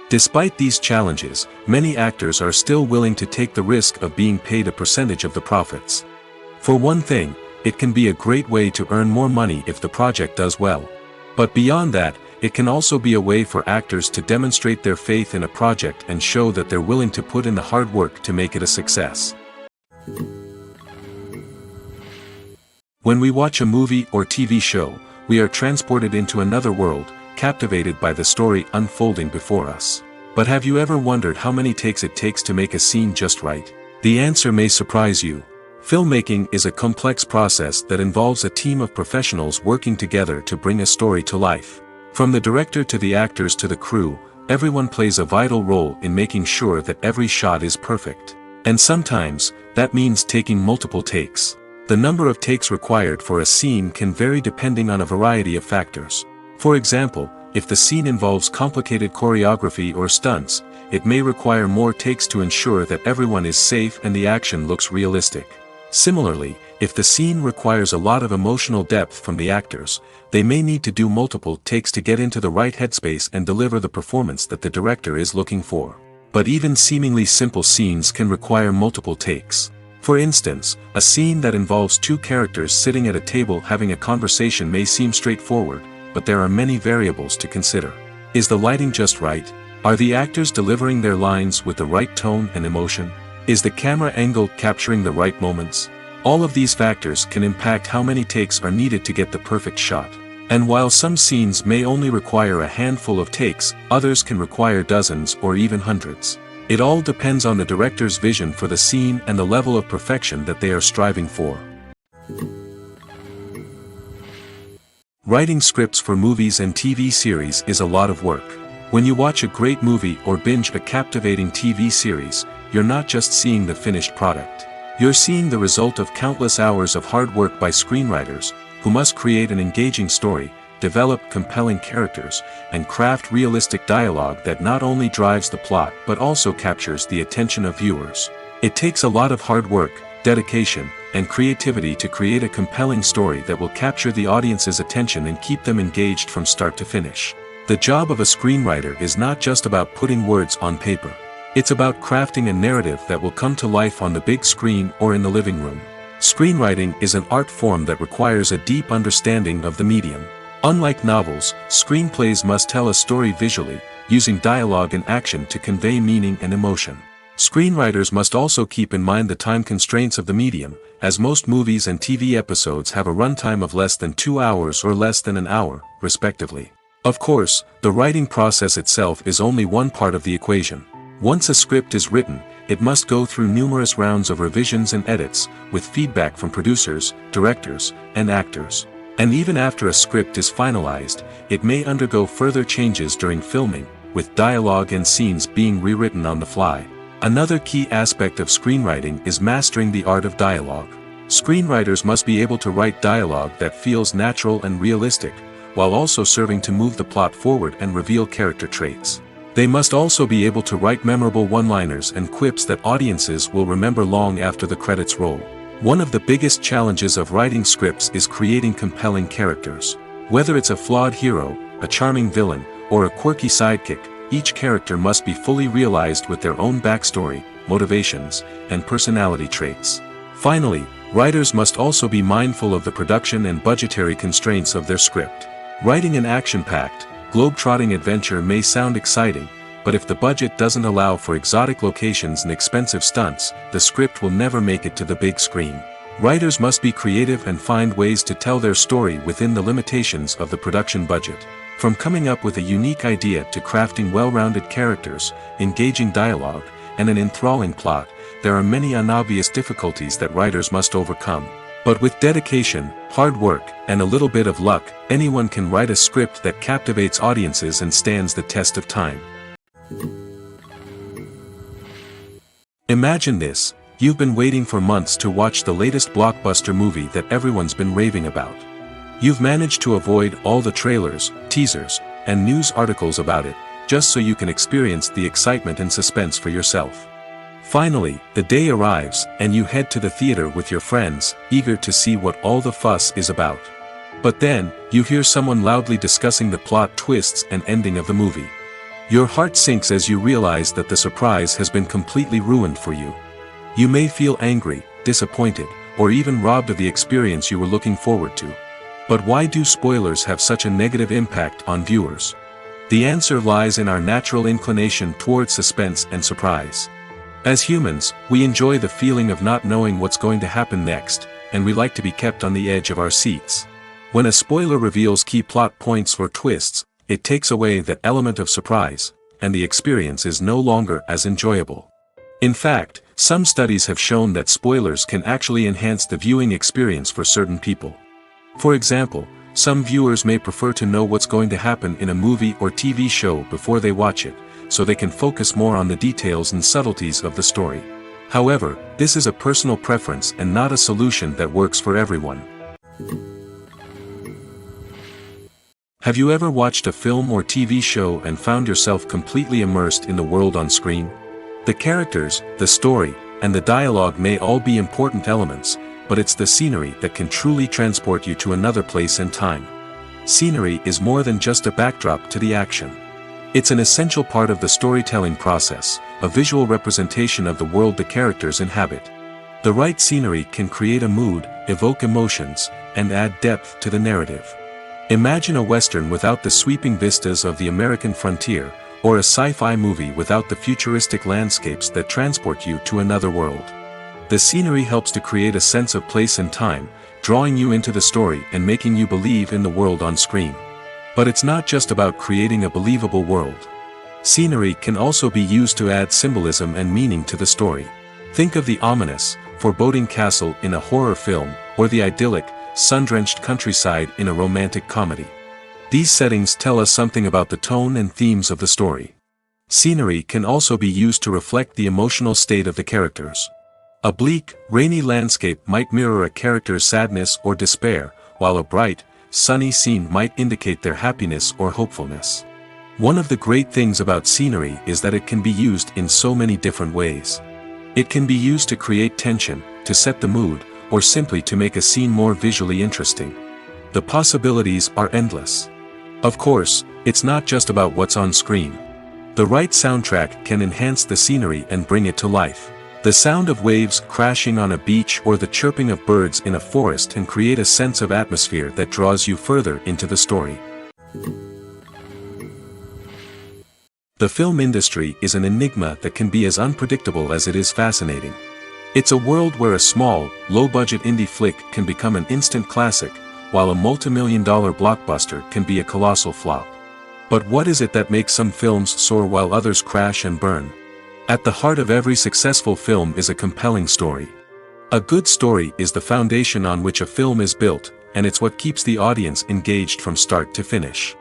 [SPEAKER 1] Despite these challenges, many actors are still willing to take the risk of being paid a percentage of the profits. For one thing, it can be a great way to earn more money if the project does well. But beyond that, it can also be a way for actors to demonstrate their faith in a project and show that they're willing to put in the hard work to make it a success. When we watch a movie or TV show, we are transported into another world, captivated by the story unfolding before us. But have you ever wondered how many takes it takes to make a scene just right? The answer may surprise you. Filmmaking is a complex process that involves a team of professionals working together to bring a story to life. From the director to the actors to the crew, everyone plays a vital role in making sure that every shot is perfect. And sometimes, that means taking multiple takes. The number of takes required for a scene can vary depending on a variety of factors. For example, if the scene involves complicated choreography or stunts, it may require more takes to ensure that everyone is safe and the action looks realistic. Similarly, if the scene requires a lot of emotional depth from the actors, they may need to do multiple takes to get into the right headspace and deliver the performance that the director is looking for. But even seemingly simple scenes can require multiple takes. For instance, a scene that involves two characters sitting at a table having a conversation may seem straightforward, but there are many variables to consider. Is the lighting just right? Are the actors delivering their lines with the right tone and emotion? Is the camera angle capturing the right moments? All of these factors can impact how many takes are needed to get the perfect shot. And while some scenes may only require a handful of takes, others can require dozens or even hundreds. It all depends on the director's vision for the scene and the level of perfection that they are striving for. Writing scripts for movies and TV series is a lot of work. When you watch a great movie or binge a captivating TV series, you're not just seeing the finished product. You're seeing the result of countless hours of hard work by screenwriters, who must create an engaging story, develop compelling characters, and craft realistic dialogue that not only drives the plot but also captures the attention of viewers. It takes a lot of hard work, dedication, and creativity to create a compelling story that will capture the audience's attention and keep them engaged from start to finish. The job of a screenwriter is not just about putting words on paper. It's about crafting a narrative that will come to life on the big screen or in the living room. Screenwriting is an art form that requires a deep understanding of the medium. Unlike novels, screenplays must tell a story visually, using dialogue and action to convey meaning and emotion. Screenwriters must also keep in mind the time constraints of the medium, as most movies and TV episodes have a runtime of less than 2 hours or less than an hour, respectively. Of course, the writing process itself is only one part of the equation. Once a script is written, it must go through numerous rounds of revisions and edits, with feedback from producers, directors, and actors. And even after a script is finalized, it may undergo further changes during filming, with dialogue and scenes being rewritten on the fly. Another key aspect of screenwriting is mastering the art of dialogue. Screenwriters must be able to write dialogue that feels natural and realistic, while also serving to move the plot forward and reveal character traits. They must also be able to write memorable one-liners and quips that audiences will remember long after the credits roll. One of the biggest challenges of writing scripts is creating compelling characters. Whether it's a flawed hero, a charming villain, or a quirky sidekick, each character must be fully realized with their own backstory, motivations, and personality traits. Finally, writers must also be mindful of the production and budgetary constraints of their script. Writing an action-packed, globe-trotting adventure may sound exciting, but if the budget doesn't allow for exotic locations and expensive stunts, the script will never make it to the big screen. Writers must be creative and find ways to tell their story within the limitations of the production budget. From coming up with a unique idea to crafting well-rounded characters, engaging dialogue, and an enthralling plot, there are many unobvious difficulties that writers must overcome. But with dedication, hard work, and a little bit of luck, anyone can write a script that captivates audiences and stands the test of time. Imagine this: you've been waiting for months to watch the latest blockbuster movie that everyone's been raving about. You've managed to avoid all the trailers, teasers, and news articles about it, just so you can experience the excitement and suspense for yourself. Finally, the day arrives, and you head to the theater with your friends, eager to see what all the fuss is about. But then, you hear someone loudly discussing the plot twists and ending of the movie. Your heart sinks as you realize that the surprise has been completely ruined for you. You may feel angry, disappointed, or even robbed of the experience you were looking forward to. But why do spoilers have such a negative impact on viewers? The answer lies in our natural inclination toward suspense and surprise. As humans, we enjoy the feeling of not knowing what's going to happen next, and we like to be kept on the edge of our seats. When a spoiler reveals key plot points or twists, it takes away that element of surprise, and the experience is no longer as enjoyable. In fact, some studies have shown that spoilers can actually enhance the viewing experience for certain people. For example, some viewers may prefer to know what's going to happen in a movie or TV show before they watch it, so they can focus more on the details and subtleties of the story. However, this is a personal preference and not a solution that works for everyone. Have you ever watched a film or TV show and found yourself completely immersed in the world on screen? The characters, the story, and the dialogue may all be important elements, but it's the scenery that can truly transport you to another place and time. Scenery is more than just a backdrop to the action. It's an essential part of the storytelling process, a visual representation of the world the characters inhabit. The right scenery can create a mood, evoke emotions, and add depth to the narrative. Imagine a Western without the sweeping vistas of the American frontier, or a sci-fi movie without the futuristic landscapes that transport you to another world. The scenery helps to create a sense of place and time, drawing you into the story and making you believe in the world on screen. But it's not just about creating a believable world. Scenery can also be used to add symbolism and meaning to the story. Think of the ominous, foreboding castle in a horror film, or the idyllic, sun-drenched countryside in a romantic comedy. These settings tell us something about the tone and themes of the story. Scenery can also be used to reflect the emotional state of the characters. A bleak, rainy landscape might mirror a character's sadness or despair, while a bright, sunny scene might indicate their happiness or hopefulness. One of the great things about scenery is that it can be used in so many different ways. It can be used to create tension, to set the mood, or simply to make a scene more visually interesting. The possibilities are endless. Of course, it's not just about what's on screen. The right soundtrack can enhance the scenery and bring it to life. The sound of waves crashing on a beach or the chirping of birds in a forest can create a sense of atmosphere that draws you further into the story. The film industry is an enigma that can be as unpredictable as it is fascinating. It's a world where a small, low-budget indie flick can become an instant classic, while a multi-million-dollar blockbuster can be a colossal flop. But what is it that makes some films soar while others crash and burn? At the heart of every successful film is a compelling story. A good story is the foundation on which a film is built, and it's what keeps the audience engaged from start to finish.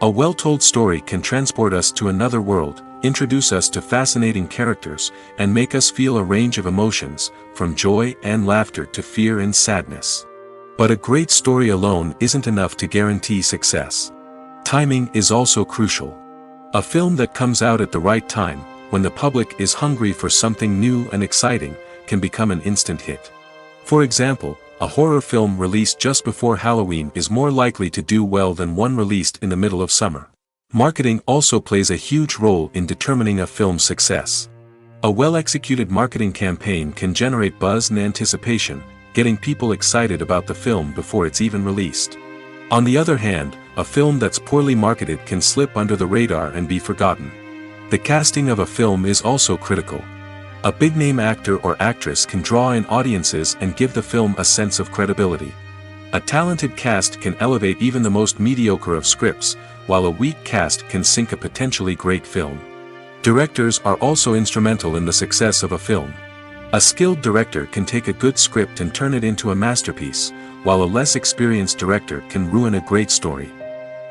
[SPEAKER 1] A well-told story can transport us to another world, introduce us to fascinating characters, and make us feel a range of emotions, from joy and laughter to fear and sadness. But a great story alone isn't enough to guarantee success. Timing is also crucial. A film that comes out at the right time, when the public is hungry for something new and exciting, can become an instant hit. For example, a horror film released just before Halloween is more likely to do well than one released in the middle of summer. Marketing also plays a huge role in determining a film's success. A well-executed marketing campaign can generate buzz and anticipation, getting people excited about the film before it's even released. On the other hand, a film that's poorly marketed can slip under the radar and be forgotten. The casting of a film is also critical. A big-name actor or actress can draw in audiences and give the film a sense of credibility. A talented cast can elevate even the most mediocre of scripts, while a weak cast can sink a potentially great film. Directors are also instrumental in the success of a film. A skilled director can take a good script and turn it into a masterpiece, while a less experienced director can ruin a great story.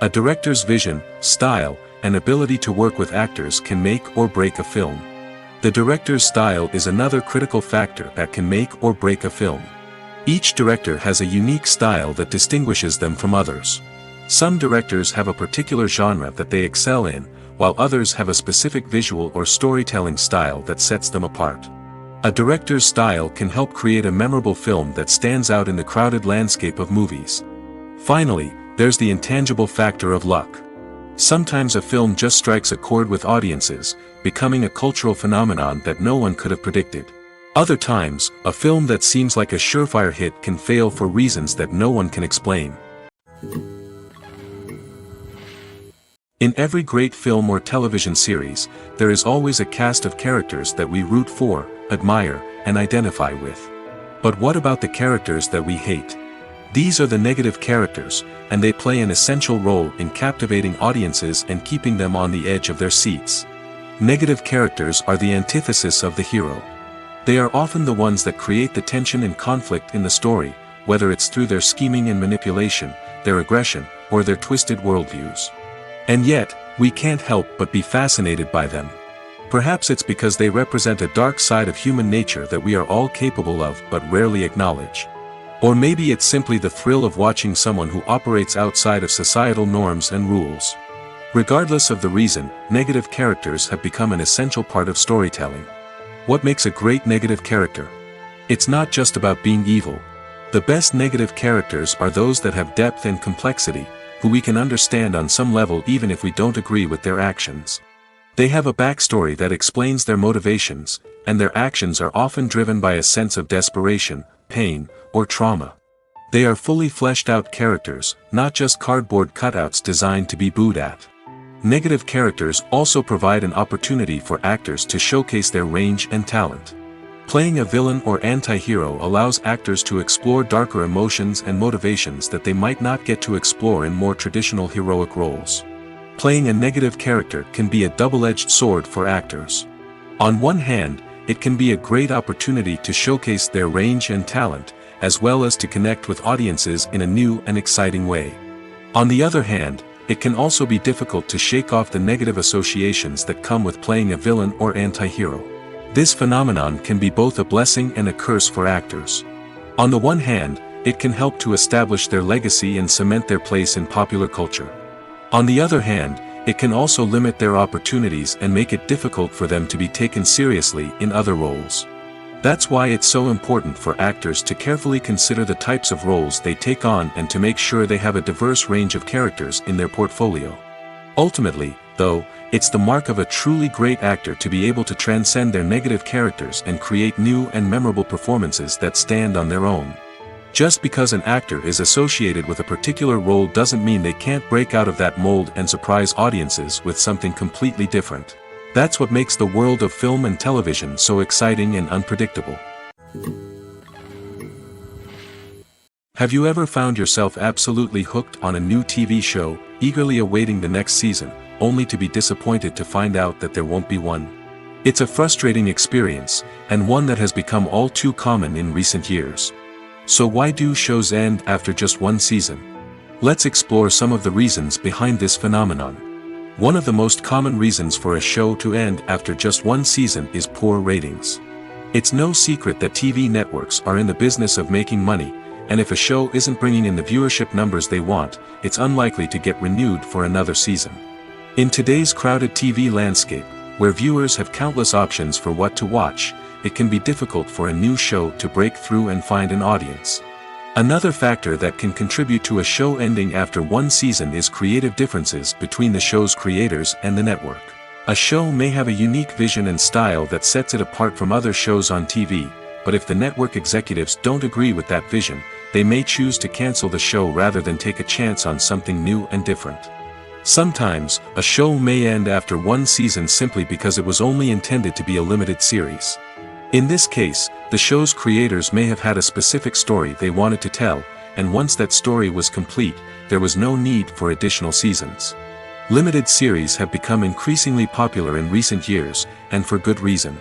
[SPEAKER 1] A director's vision, style, and ability to work with actors can make or break a film. The director's style is another critical factor that can make or break a film. Each director has a unique style that distinguishes them from others. Some directors have a particular genre that they excel in, while others have a specific visual or storytelling style that sets them apart. A director's style can help create a memorable film that stands out in the crowded landscape of movies. Finally, there's the intangible factor of luck. Sometimes a film just strikes a chord with audiences, becoming a cultural phenomenon that no one could have predicted. Other times, a film that seems like a surefire hit can fail for reasons that no one can explain. In every great film or television series, there is always a cast of characters that we root for, admire, and identify with. But what about the characters that we hate? These are the negative characters, and they play an essential role in captivating audiences and keeping them on the edge of their seats. Negative characters are the antithesis of the hero. They are often the ones that create the tension and conflict in the story, whether it's through their scheming and manipulation, their aggression, or their twisted worldviews. And yet, we can't help but be fascinated by them. Perhaps it's because they represent a dark side of human nature that we are all capable of but rarely acknowledge. Or maybe it's simply the thrill of watching someone who operates outside of societal norms and rules. Regardless of the reason, negative characters have become an essential part of storytelling. What makes a great negative character? It's not just about being evil. The best negative characters are those that have depth and complexity, who we can understand on some level even if we don't agree with their actions. They have a backstory that explains their motivations, and their actions are often driven by a sense of desperation, pain, or trauma. They are fully fleshed out characters, not just cardboard cutouts designed to be booed at. Negative characters also provide an opportunity for actors to showcase their range and talent. Playing a villain or anti-hero allows actors to explore darker emotions and motivations that they might not get to explore in more traditional heroic roles. Playing a negative character can be a double-edged sword for actors. On one hand, it can be a great opportunity to showcase their range and talent, as well as to connect with audiences in a new and exciting way. On the other hand, it can also be difficult to shake off the negative associations that come with playing a villain or anti-hero. This phenomenon can be both a blessing and a curse for actors. On the one hand, it can help to establish their legacy and cement their place in popular culture. On the other hand, it can also limit their opportunities and make it difficult for them to be taken seriously in other roles. That's why it's so important for actors to carefully consider the types of roles they take on and to make sure they have a diverse range of characters in their portfolio. Ultimately, though, it's the mark of a truly great actor to be able to transcend their negative characters and create new and memorable performances that stand on their own. Just because an actor is associated with a particular role doesn't mean they can't break out of that mold and surprise audiences with something completely different. That's what makes the world of film and television so exciting and unpredictable. Have you ever found yourself absolutely hooked on a new TV show, eagerly awaiting the next season, only to be disappointed to find out that there won't be one? It's a frustrating experience, and one that has become all too common in recent years. So why do shows end after just one season? Let's explore some of the reasons behind this phenomenon. One of the most common reasons for a show to end after just one season is poor ratings. It's no secret that TV networks are in the business of making money, and if a show isn't bringing in the viewership numbers they want, it's unlikely to get renewed for another season. In today's crowded TV landscape, where viewers have countless options for what to watch, it can be difficult for a new show to break through and find an audience. Another factor that can contribute to a show ending after one season is creative differences between the show's creators and the network. A show may have a unique vision and style that sets it apart from other shows on TV, but if the network executives don't agree with that vision, they may choose to cancel the show rather than take a chance on something new and different. Sometimes, a show may end after one season simply because it was only intended to be a limited series. In this case, the show's creators may have had a specific story they wanted to tell, and once that story was complete, there was no need for additional seasons. Limited series have become increasingly popular in recent years, and for good reason.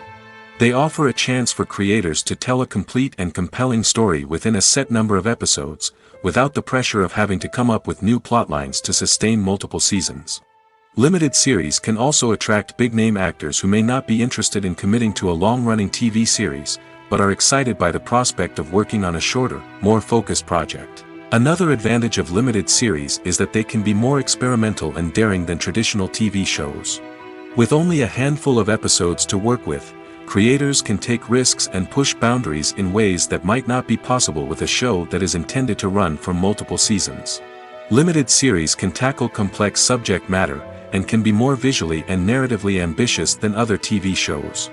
[SPEAKER 1] They offer a chance for creators to tell a complete and compelling story within a set number of episodes, without the pressure of having to come up with new plotlines to sustain multiple seasons. Limited series can also attract big-name actors who may not be interested in committing to a long-running TV series, but are excited by the prospect of working on a shorter, more focused project. Another advantage of limited series is that they can be more experimental and daring than traditional TV shows. With only a handful of episodes to work with, creators can take risks and push boundaries in ways that might not be possible with a show that is intended to run for multiple seasons. Limited series can tackle complex subject matter, and can be more visually and narratively ambitious than other TV shows.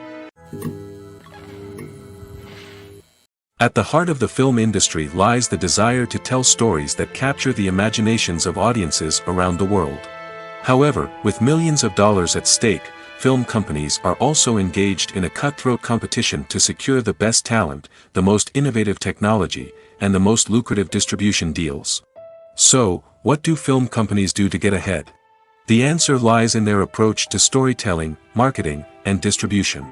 [SPEAKER 1] At the heart of the film industry lies the desire to tell stories that capture the imaginations of audiences around the world. However, with millions of dollars at stake, film companies are also engaged in a cutthroat competition to secure the best talent, the most innovative technology, and the most lucrative distribution deals. So, what do film companies do to get ahead? The answer lies in their approach to storytelling, marketing, and distribution.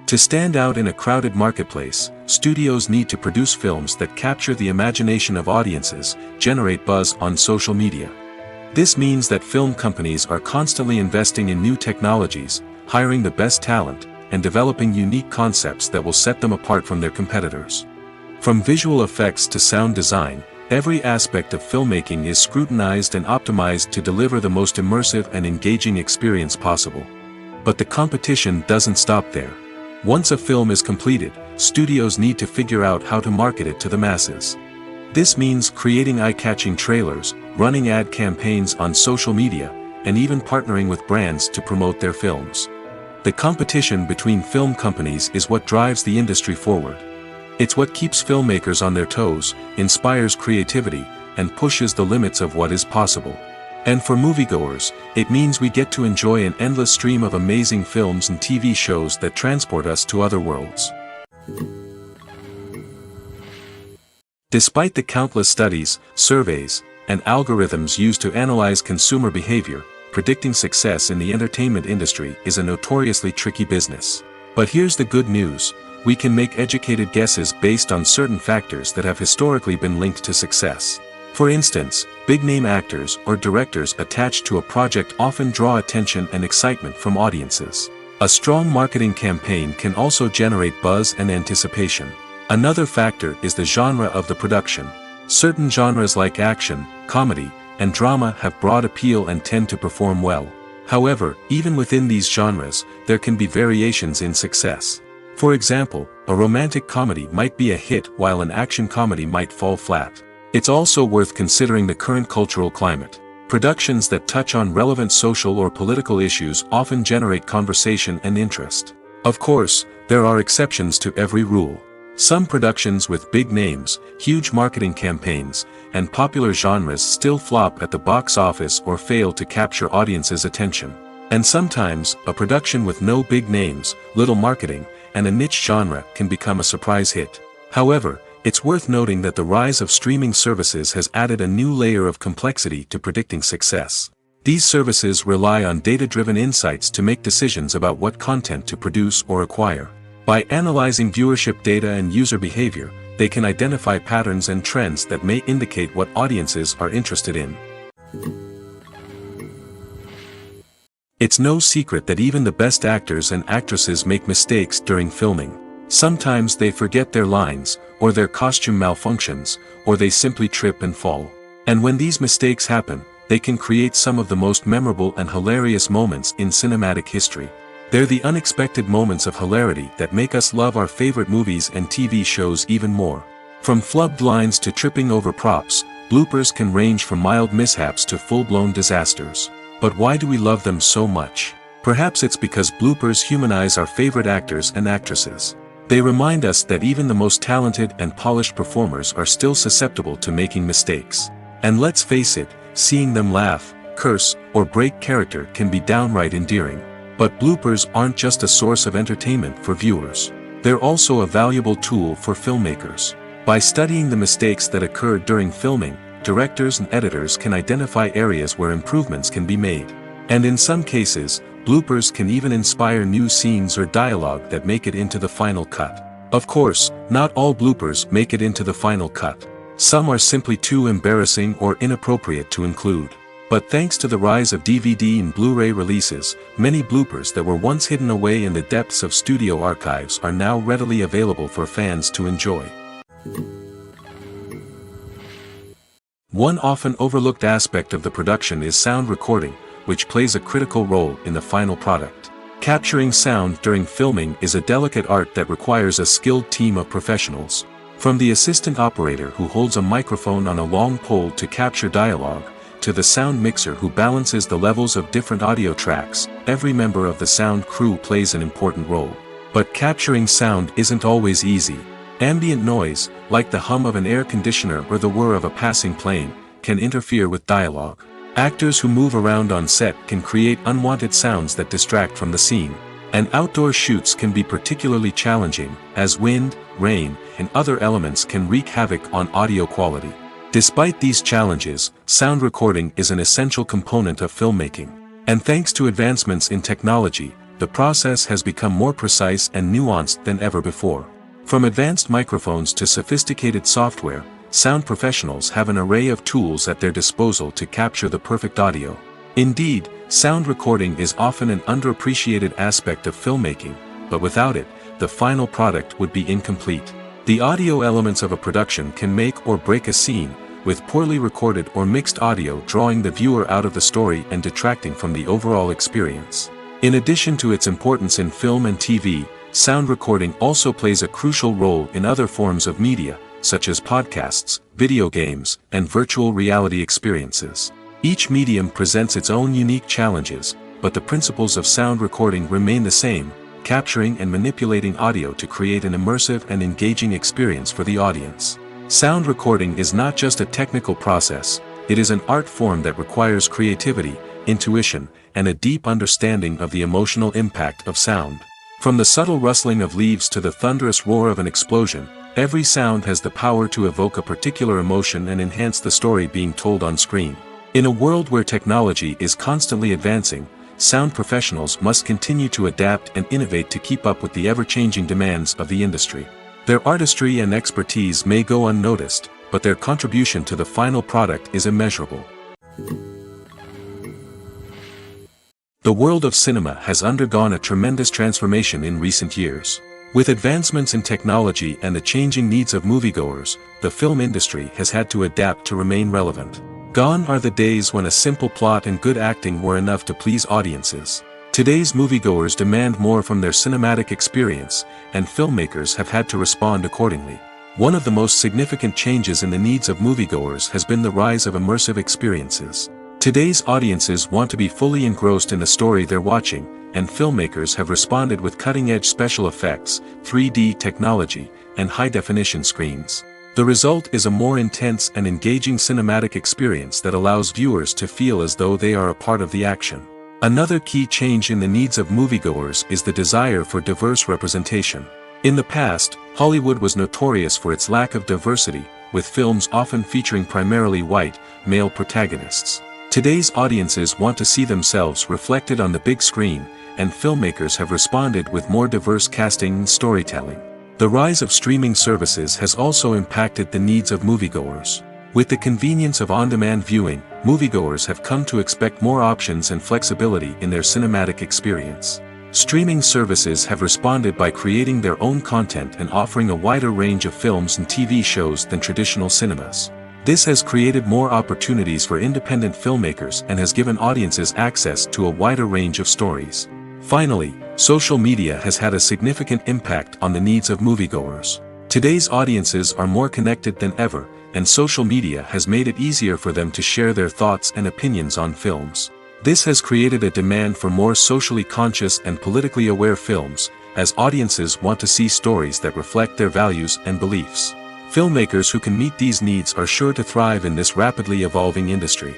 [SPEAKER 1] To stand out in a crowded marketplace, studios need to produce films that capture the imagination of audiences, generate buzz on social media. This means that film companies are constantly investing in new technologies, hiring the best talent, and developing unique concepts that will set them apart from their competitors. From visual effects to sound design, every aspect of filmmaking is scrutinized and optimized to deliver the most immersive and engaging experience possible. But the competition doesn't stop there. Once a film is completed, studios need to figure out how to market it to the masses. This means creating eye-catching trailers, running ad campaigns on social media, and even partnering with brands to promote their films. The competition between film companies is what drives the industry forward. It's what keeps filmmakers on their toes, inspires creativity, and pushes the limits of what is possible. And for moviegoers, it means we get to enjoy an endless stream of amazing films and TV shows that transport us to other worlds. Despite the countless studies, surveys, and algorithms used to analyze consumer behavior, predicting success in the entertainment industry is a notoriously tricky business. But here's the good news: we can make educated guesses based on certain factors that have historically been linked to success. For instance, big-name actors or directors attached to a project often draw attention and excitement from audiences. A strong marketing campaign can also generate buzz and anticipation. Another factor is the genre of the production. Certain genres like action, comedy, and drama have broad appeal and tend to perform well. However, even within these genres, there can be variations in success. For example, a romantic comedy might be a hit while an action comedy might fall flat. It's also worth considering the current cultural climate. Productions that touch on relevant social or political issues often generate conversation and interest. Of course, there are exceptions to every rule. Some productions with big names, huge marketing campaigns, and popular genres still flop at the box office or fail to capture audiences' attention. And sometimes, a production with no big names, little marketing, and a niche genre can become a surprise hit. However, it's worth noting that the rise of streaming services has added a new layer of complexity to predicting success. These services rely on data-driven insights to make decisions about what content to produce or acquire. By analyzing viewership data and user behavior, they can identify patterns and trends that may indicate what audiences are interested in. It's no secret that even the best actors and actresses make mistakes during filming. Sometimes they forget their lines, or their costume malfunctions, or they simply trip and fall. And when these mistakes happen, they can create some of the most memorable and hilarious moments in cinematic history. They're the unexpected moments of hilarity that make us love our favorite movies and TV shows even more. From flubbed lines to tripping over props, bloopers can range from mild mishaps to full-blown disasters. But why do we love them so much? Perhaps it's because bloopers humanize our favorite actors and actresses. They remind us that even the most talented and polished performers are still susceptible to making mistakes. And let's face it, seeing them laugh, curse, or break character can be downright endearing. But bloopers aren't just a source of entertainment for viewers. They're also a valuable tool for filmmakers. By studying the mistakes that occurred during filming, directors and editors can identify areas where improvements can be made. And in some cases, bloopers can even inspire new scenes or dialogue that make it into the final cut. Of course, not all bloopers make it into the final cut. Some are simply too embarrassing or inappropriate to include. But thanks to the rise of DVD and Blu-ray releases, many bloopers that were once hidden away in the depths of studio archives are now readily available for fans to enjoy. One often overlooked aspect of the production is sound recording, which plays a critical role in the final product. Capturing sound during filming is a delicate art that requires a skilled team of professionals. From the assistant operator who holds a microphone on a long pole to capture dialogue, to the sound mixer who balances the levels of different audio tracks, every member of the sound crew plays an important role. But capturing sound isn't always easy. Ambient noise, like the hum of an air conditioner or the whir of a passing plane, can interfere with dialogue. Actors who move around on set can create unwanted sounds that distract from the scene. And outdoor shoots can be particularly challenging, as wind, rain, and other elements can wreak havoc on audio quality. Despite these challenges, sound recording is an essential component of filmmaking. And thanks to advancements in technology, the process has become more precise and nuanced than ever before. From advanced microphones to sophisticated software, sound professionals have an array of tools at their disposal to capture the perfect audio. Indeed, sound recording is often an underappreciated aspect of filmmaking, but without it, the final product would be incomplete. The audio elements of a production can make or break a scene, with poorly recorded or mixed audio drawing the viewer out of the story and detracting from the overall experience. In addition to its importance in film and TV, sound recording also plays a crucial role in other forms of media, such as podcasts, video games, and virtual reality experiences. Each medium presents its own unique challenges, but the principles of sound recording remain the same, capturing and manipulating audio to create an immersive and engaging experience for the audience. Sound recording is not just a technical process, it is an art form that requires creativity, intuition, and a deep understanding of the emotional impact of sound. From the subtle rustling of leaves to the thunderous roar of an explosion, every sound has the power to evoke a particular emotion and enhance the story being told on screen. In a world where technology is constantly advancing, sound professionals must continue to adapt and innovate to keep up with the ever-changing demands of the industry. Their artistry and expertise may go unnoticed, but their contribution to the final product is immeasurable. The world of cinema has undergone a tremendous transformation in recent years. With advancements in technology and the changing needs of moviegoers, the film industry has had to adapt to remain relevant. Gone are the days when a simple plot and good acting were enough to please audiences. Today's moviegoers demand more from their cinematic experience, and filmmakers have had to respond accordingly. One of the most significant changes in the needs of moviegoers has been the rise of immersive experiences. Today's audiences want to be fully engrossed in the story they're watching, and filmmakers have responded with cutting-edge special effects, 3D technology, and high-definition screens. The result is a more intense and engaging cinematic experience that allows viewers to feel as though they are a part of the action. Another key change in the needs of moviegoers is the desire for diverse representation. In the past, Hollywood was notorious for its lack of diversity, with films often featuring primarily white, male protagonists. Today's audiences want to see themselves reflected on the big screen, and filmmakers have responded with more diverse casting and storytelling. The rise of streaming services has also impacted the needs of moviegoers. With the convenience of on-demand viewing, moviegoers have come to expect more options and flexibility in their cinematic experience. Streaming services have responded by creating their own content and offering a wider range of films and TV shows than traditional cinemas. This has created more opportunities for independent filmmakers and has given audiences access to a wider range of stories. Finally, social media has had a significant impact on the needs of moviegoers. Today's audiences are more connected than ever, and social media has made it easier for them to share their thoughts and opinions on films. This has created a demand for more socially conscious and politically aware films, as audiences want to see stories that reflect their values and beliefs. Filmmakers who can meet these needs are sure to thrive in this rapidly evolving industry.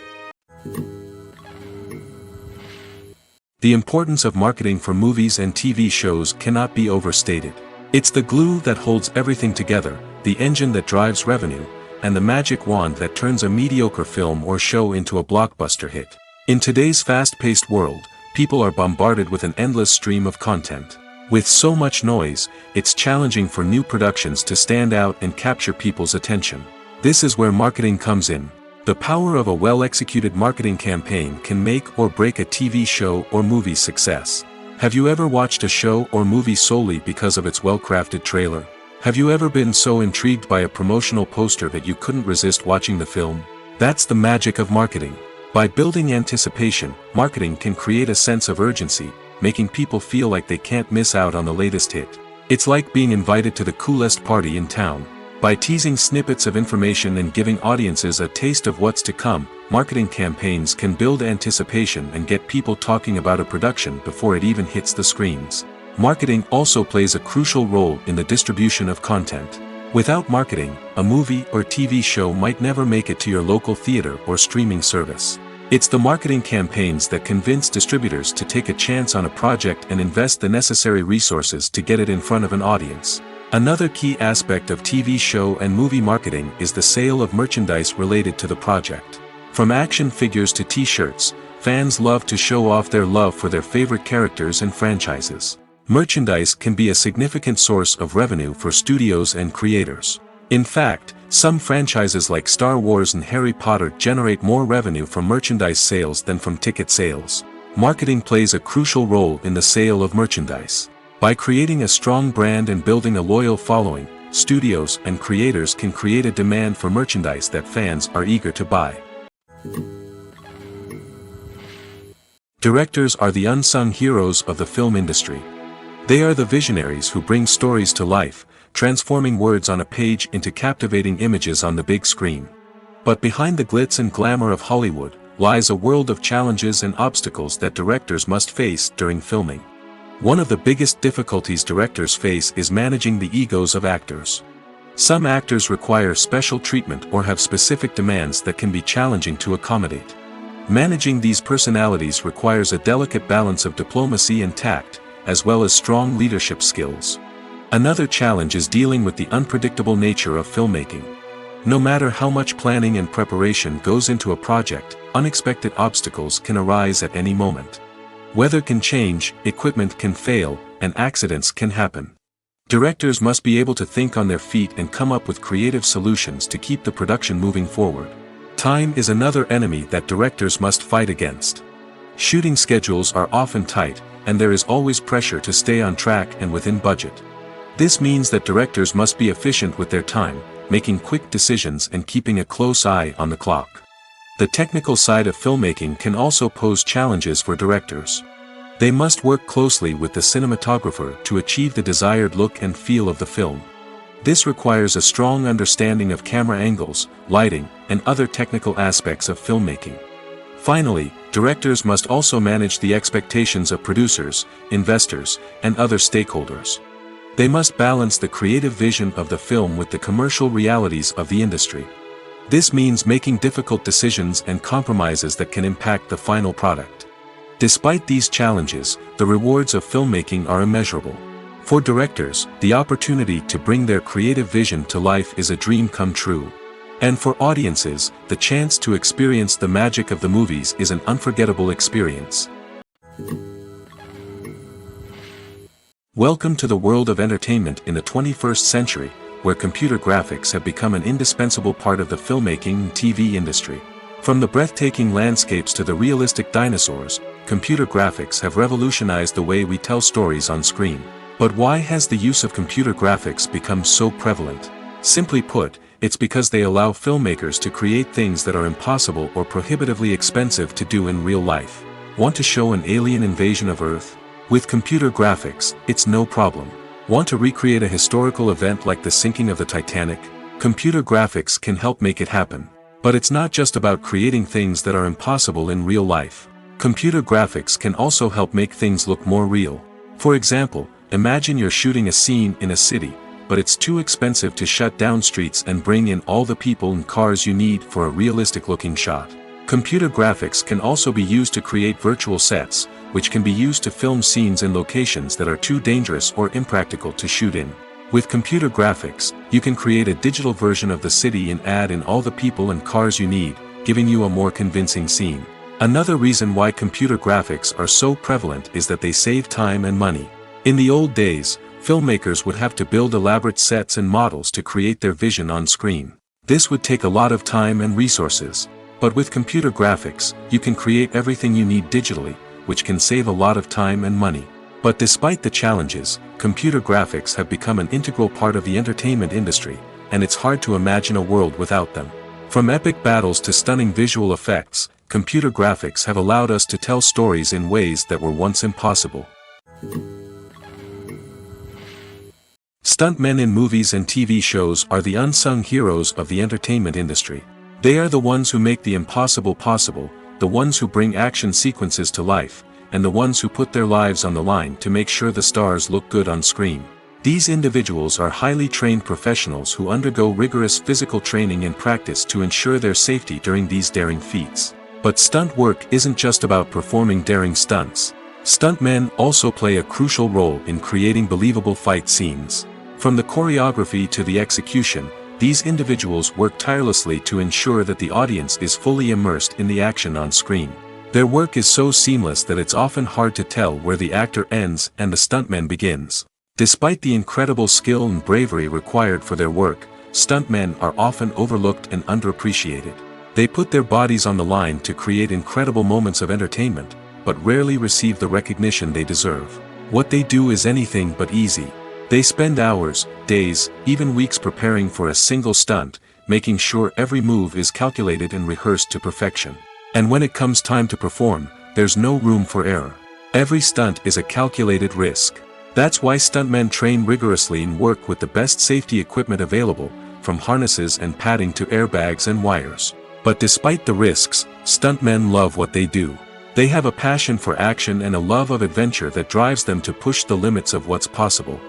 [SPEAKER 1] The importance of marketing for movies and TV shows cannot be overstated. It's the glue that holds everything together, the engine that drives revenue, and the magic wand that turns a mediocre film or show into a blockbuster hit. In today's fast-paced world, people are bombarded with an endless stream of content. With so much noise, it's challenging for new productions to stand out and capture people's attention. This is where marketing comes in. The power of a well-executed marketing campaign can make or break a TV show or movie's success. Have you ever watched a show or movie solely because of its well-crafted trailer? Have you ever been so intrigued by a promotional poster that you couldn't resist watching the film? That's the magic of marketing. By building anticipation, marketing can create a sense of urgency, making people feel like they can't miss out on the latest hit. It's like being invited to the coolest party in town. By teasing snippets of information and giving audiences a taste of what's to come, marketing campaigns can build anticipation and get people talking about a production before it even hits the screens. Marketing also plays a crucial role in the distribution of content. Without marketing, a movie or TV show might never make it to your local theater or streaming service. It's the marketing campaigns that convince distributors to take a chance on a project and invest the necessary resources to get it in front of an audience. Another key aspect of TV show and movie marketing is the sale of merchandise related to the project. From action figures to t-shirts, fans love to show off their love for their favorite characters and franchises. Merchandise can be a significant source of revenue for studios and creators. In fact, some franchises like Star Wars and Harry Potter generate more revenue from merchandise sales than from ticket sales. Marketing plays a crucial role in the sale of merchandise. By creating a strong brand and building a loyal following, studios and creators can create a demand for merchandise that fans are eager to buy. Directors are the unsung heroes of the film industry. They are the visionaries who bring stories to life, transforming words on a page into captivating images on the big screen. But behind the glitz and glamour of Hollywood, lies a world of challenges and obstacles that directors must face during filming. One of the biggest difficulties directors face is managing the egos of actors. Some actors require special treatment or have specific demands that can be challenging to accommodate. Managing these personalities requires a delicate balance of diplomacy and tact, as well as strong leadership skills. Another challenge is dealing with the unpredictable nature of filmmaking. No matter how much planning and preparation goes into a project, unexpected obstacles can arise at any moment. Weather can change, equipment can fail, and accidents can happen. Directors must be able to think on their feet and come up with creative solutions to keep the production moving forward. Time is another enemy that directors must fight against. Shooting schedules are often tight, and there is always pressure to stay on track and within budget. This means that directors must be efficient with their time, making quick decisions and keeping a close eye on the clock. The technical side of filmmaking can also pose challenges for directors. They must work closely with the cinematographer to achieve the desired look and feel of the film. This requires a strong understanding of camera angles, lighting, and other technical aspects of filmmaking. Finally, directors must also manage the expectations of producers, investors, and other stakeholders. They must balance the creative vision of the film with the commercial realities of the industry. This means making difficult decisions and compromises that can impact the final product. Despite these challenges, the rewards of filmmaking are immeasurable. For directors, the opportunity to bring their creative vision to life is a dream come true. And for audiences, the chance to experience the magic of the movies is an unforgettable experience. Welcome to the world of entertainment in the 21st century, where computer graphics have become an indispensable part of the filmmaking and TV industry. From the breathtaking landscapes to the realistic dinosaurs, computer graphics have revolutionized the way we tell stories on screen. But why has the use of computer graphics become so prevalent? Simply put, it's because they allow filmmakers to create things that are impossible or prohibitively expensive to do in real life. Want to show an alien invasion of Earth? With computer graphics, it's no problem. Want to recreate a historical event like the sinking of the Titanic? Computer graphics can help make it happen. But it's not just about creating things that are impossible in real life. Computer graphics can also help make things look more real. For example, imagine you're shooting a scene in a city, but it's too expensive to shut down streets and bring in all the people and cars you need for a realistic-looking shot. Computer graphics can also be used to create virtual sets, which can be used to film scenes in locations that are too dangerous or impractical to shoot in. With computer graphics, you can create a digital version of the city and add in all the people and cars you need, giving you a more convincing scene. Another reason why computer graphics are so prevalent is that they save time and money. In the old days, filmmakers would have to build elaborate sets and models to create their vision on screen. This would take a lot of time and resources. But with computer graphics, you can create everything you need digitally, which can save a lot of time and money. But despite the challenges, computer graphics have become an integral part of the entertainment industry, and it's hard to imagine a world without them. From epic battles to stunning visual effects, computer graphics have allowed us to tell stories in ways that were once impossible. Stuntmen in movies and TV shows are the unsung heroes of the entertainment industry. They are the ones who make the impossible possible, the ones who bring action sequences to life, and the ones who put their lives on the line to make sure the stars look good on screen. These individuals are highly trained professionals who undergo rigorous physical training and practice to ensure their safety during these daring feats. But stunt work isn't just about performing daring stunts. Stuntmen also play a crucial role in creating believable fight scenes. From the choreography to the execution, these individuals work tirelessly to ensure that the audience is fully immersed in the action on screen. Their work is so seamless that it's often hard to tell where the actor ends and the stuntman begins. Despite the incredible skill and bravery required for their work, stuntmen are often overlooked and underappreciated. They put their bodies on the line to create incredible moments of entertainment, but rarely receive the recognition they deserve. What they do is anything but easy. They spend hours, days, even weeks preparing for a single stunt, making sure every move is calculated and rehearsed to perfection. And when it comes time to perform, there's no room for error. Every stunt is a calculated risk. That's why stuntmen train rigorously and work with the best safety equipment available, from harnesses and padding to airbags and wires. But despite the risks, stuntmen love what they do. They have a passion for action and a love of adventure that drives them to push the limits of what's possible.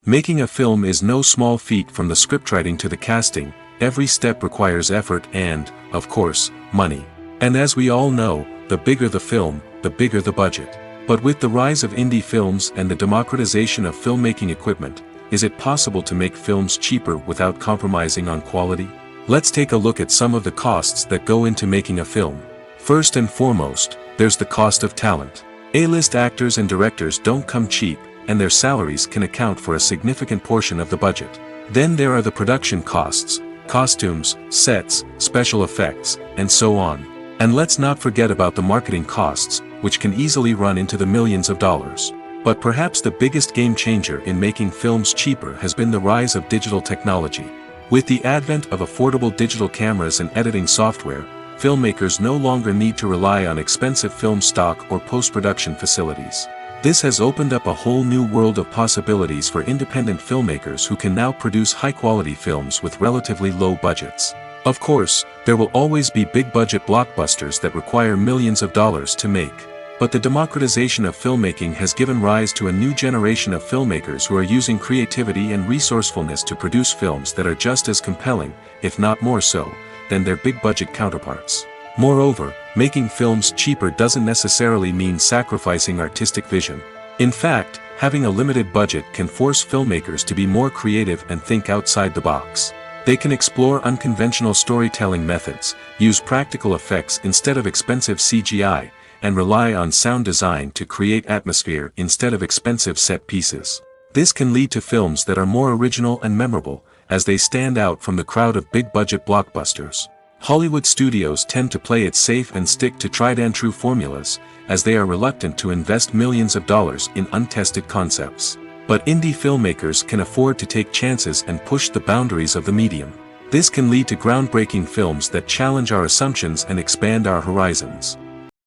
[SPEAKER 1] Making a film is no small feat. From the scriptwriting to the casting, every step requires effort and, of course, money. And as we all know, the bigger the film, the bigger the budget. But with the rise of indie films and the democratization of filmmaking equipment, is it possible to make films cheaper without compromising on quality? Let's take a look at some of the costs that go into making a film. First and foremost, there's the cost of talent. A-list actors and directors don't come cheap, and their salaries can account for a significant portion of the budget. Then there are the production costs, costumes, sets, special effects, and so on. And let's not forget about the marketing costs, which can easily run into the millions of dollars. But perhaps the biggest game changer in making films cheaper has been the rise of digital technology. With the advent of affordable digital cameras and editing software, filmmakers no longer need to rely on expensive film stock or post-production facilities. This has opened up a whole new world of possibilities for independent filmmakers who can now produce high-quality films with relatively low budgets. Of course, there will always be big-budget blockbusters that require millions of dollars to make. But the democratization of filmmaking has given rise to a new generation of filmmakers who are using creativity and resourcefulness to produce films that are just as compelling, if not more so, than their big-budget counterparts. Moreover, making films cheaper doesn't necessarily mean sacrificing artistic vision. In fact, Having a limited budget can force filmmakers to be more creative and think outside the box. They can explore unconventional storytelling methods, use practical effects instead of expensive CGI, and rely on sound design to create atmosphere instead of expensive set pieces. This can lead to films that are more original and memorable, as they stand out from the crowd of big-budget blockbusters. Hollywood studios tend to play it safe and stick to tried-and-true formulas, as they are reluctant to invest millions of dollars in untested concepts. But indie filmmakers can afford to take chances and push the boundaries of the medium. This can lead to groundbreaking films that challenge our assumptions and expand our horizons.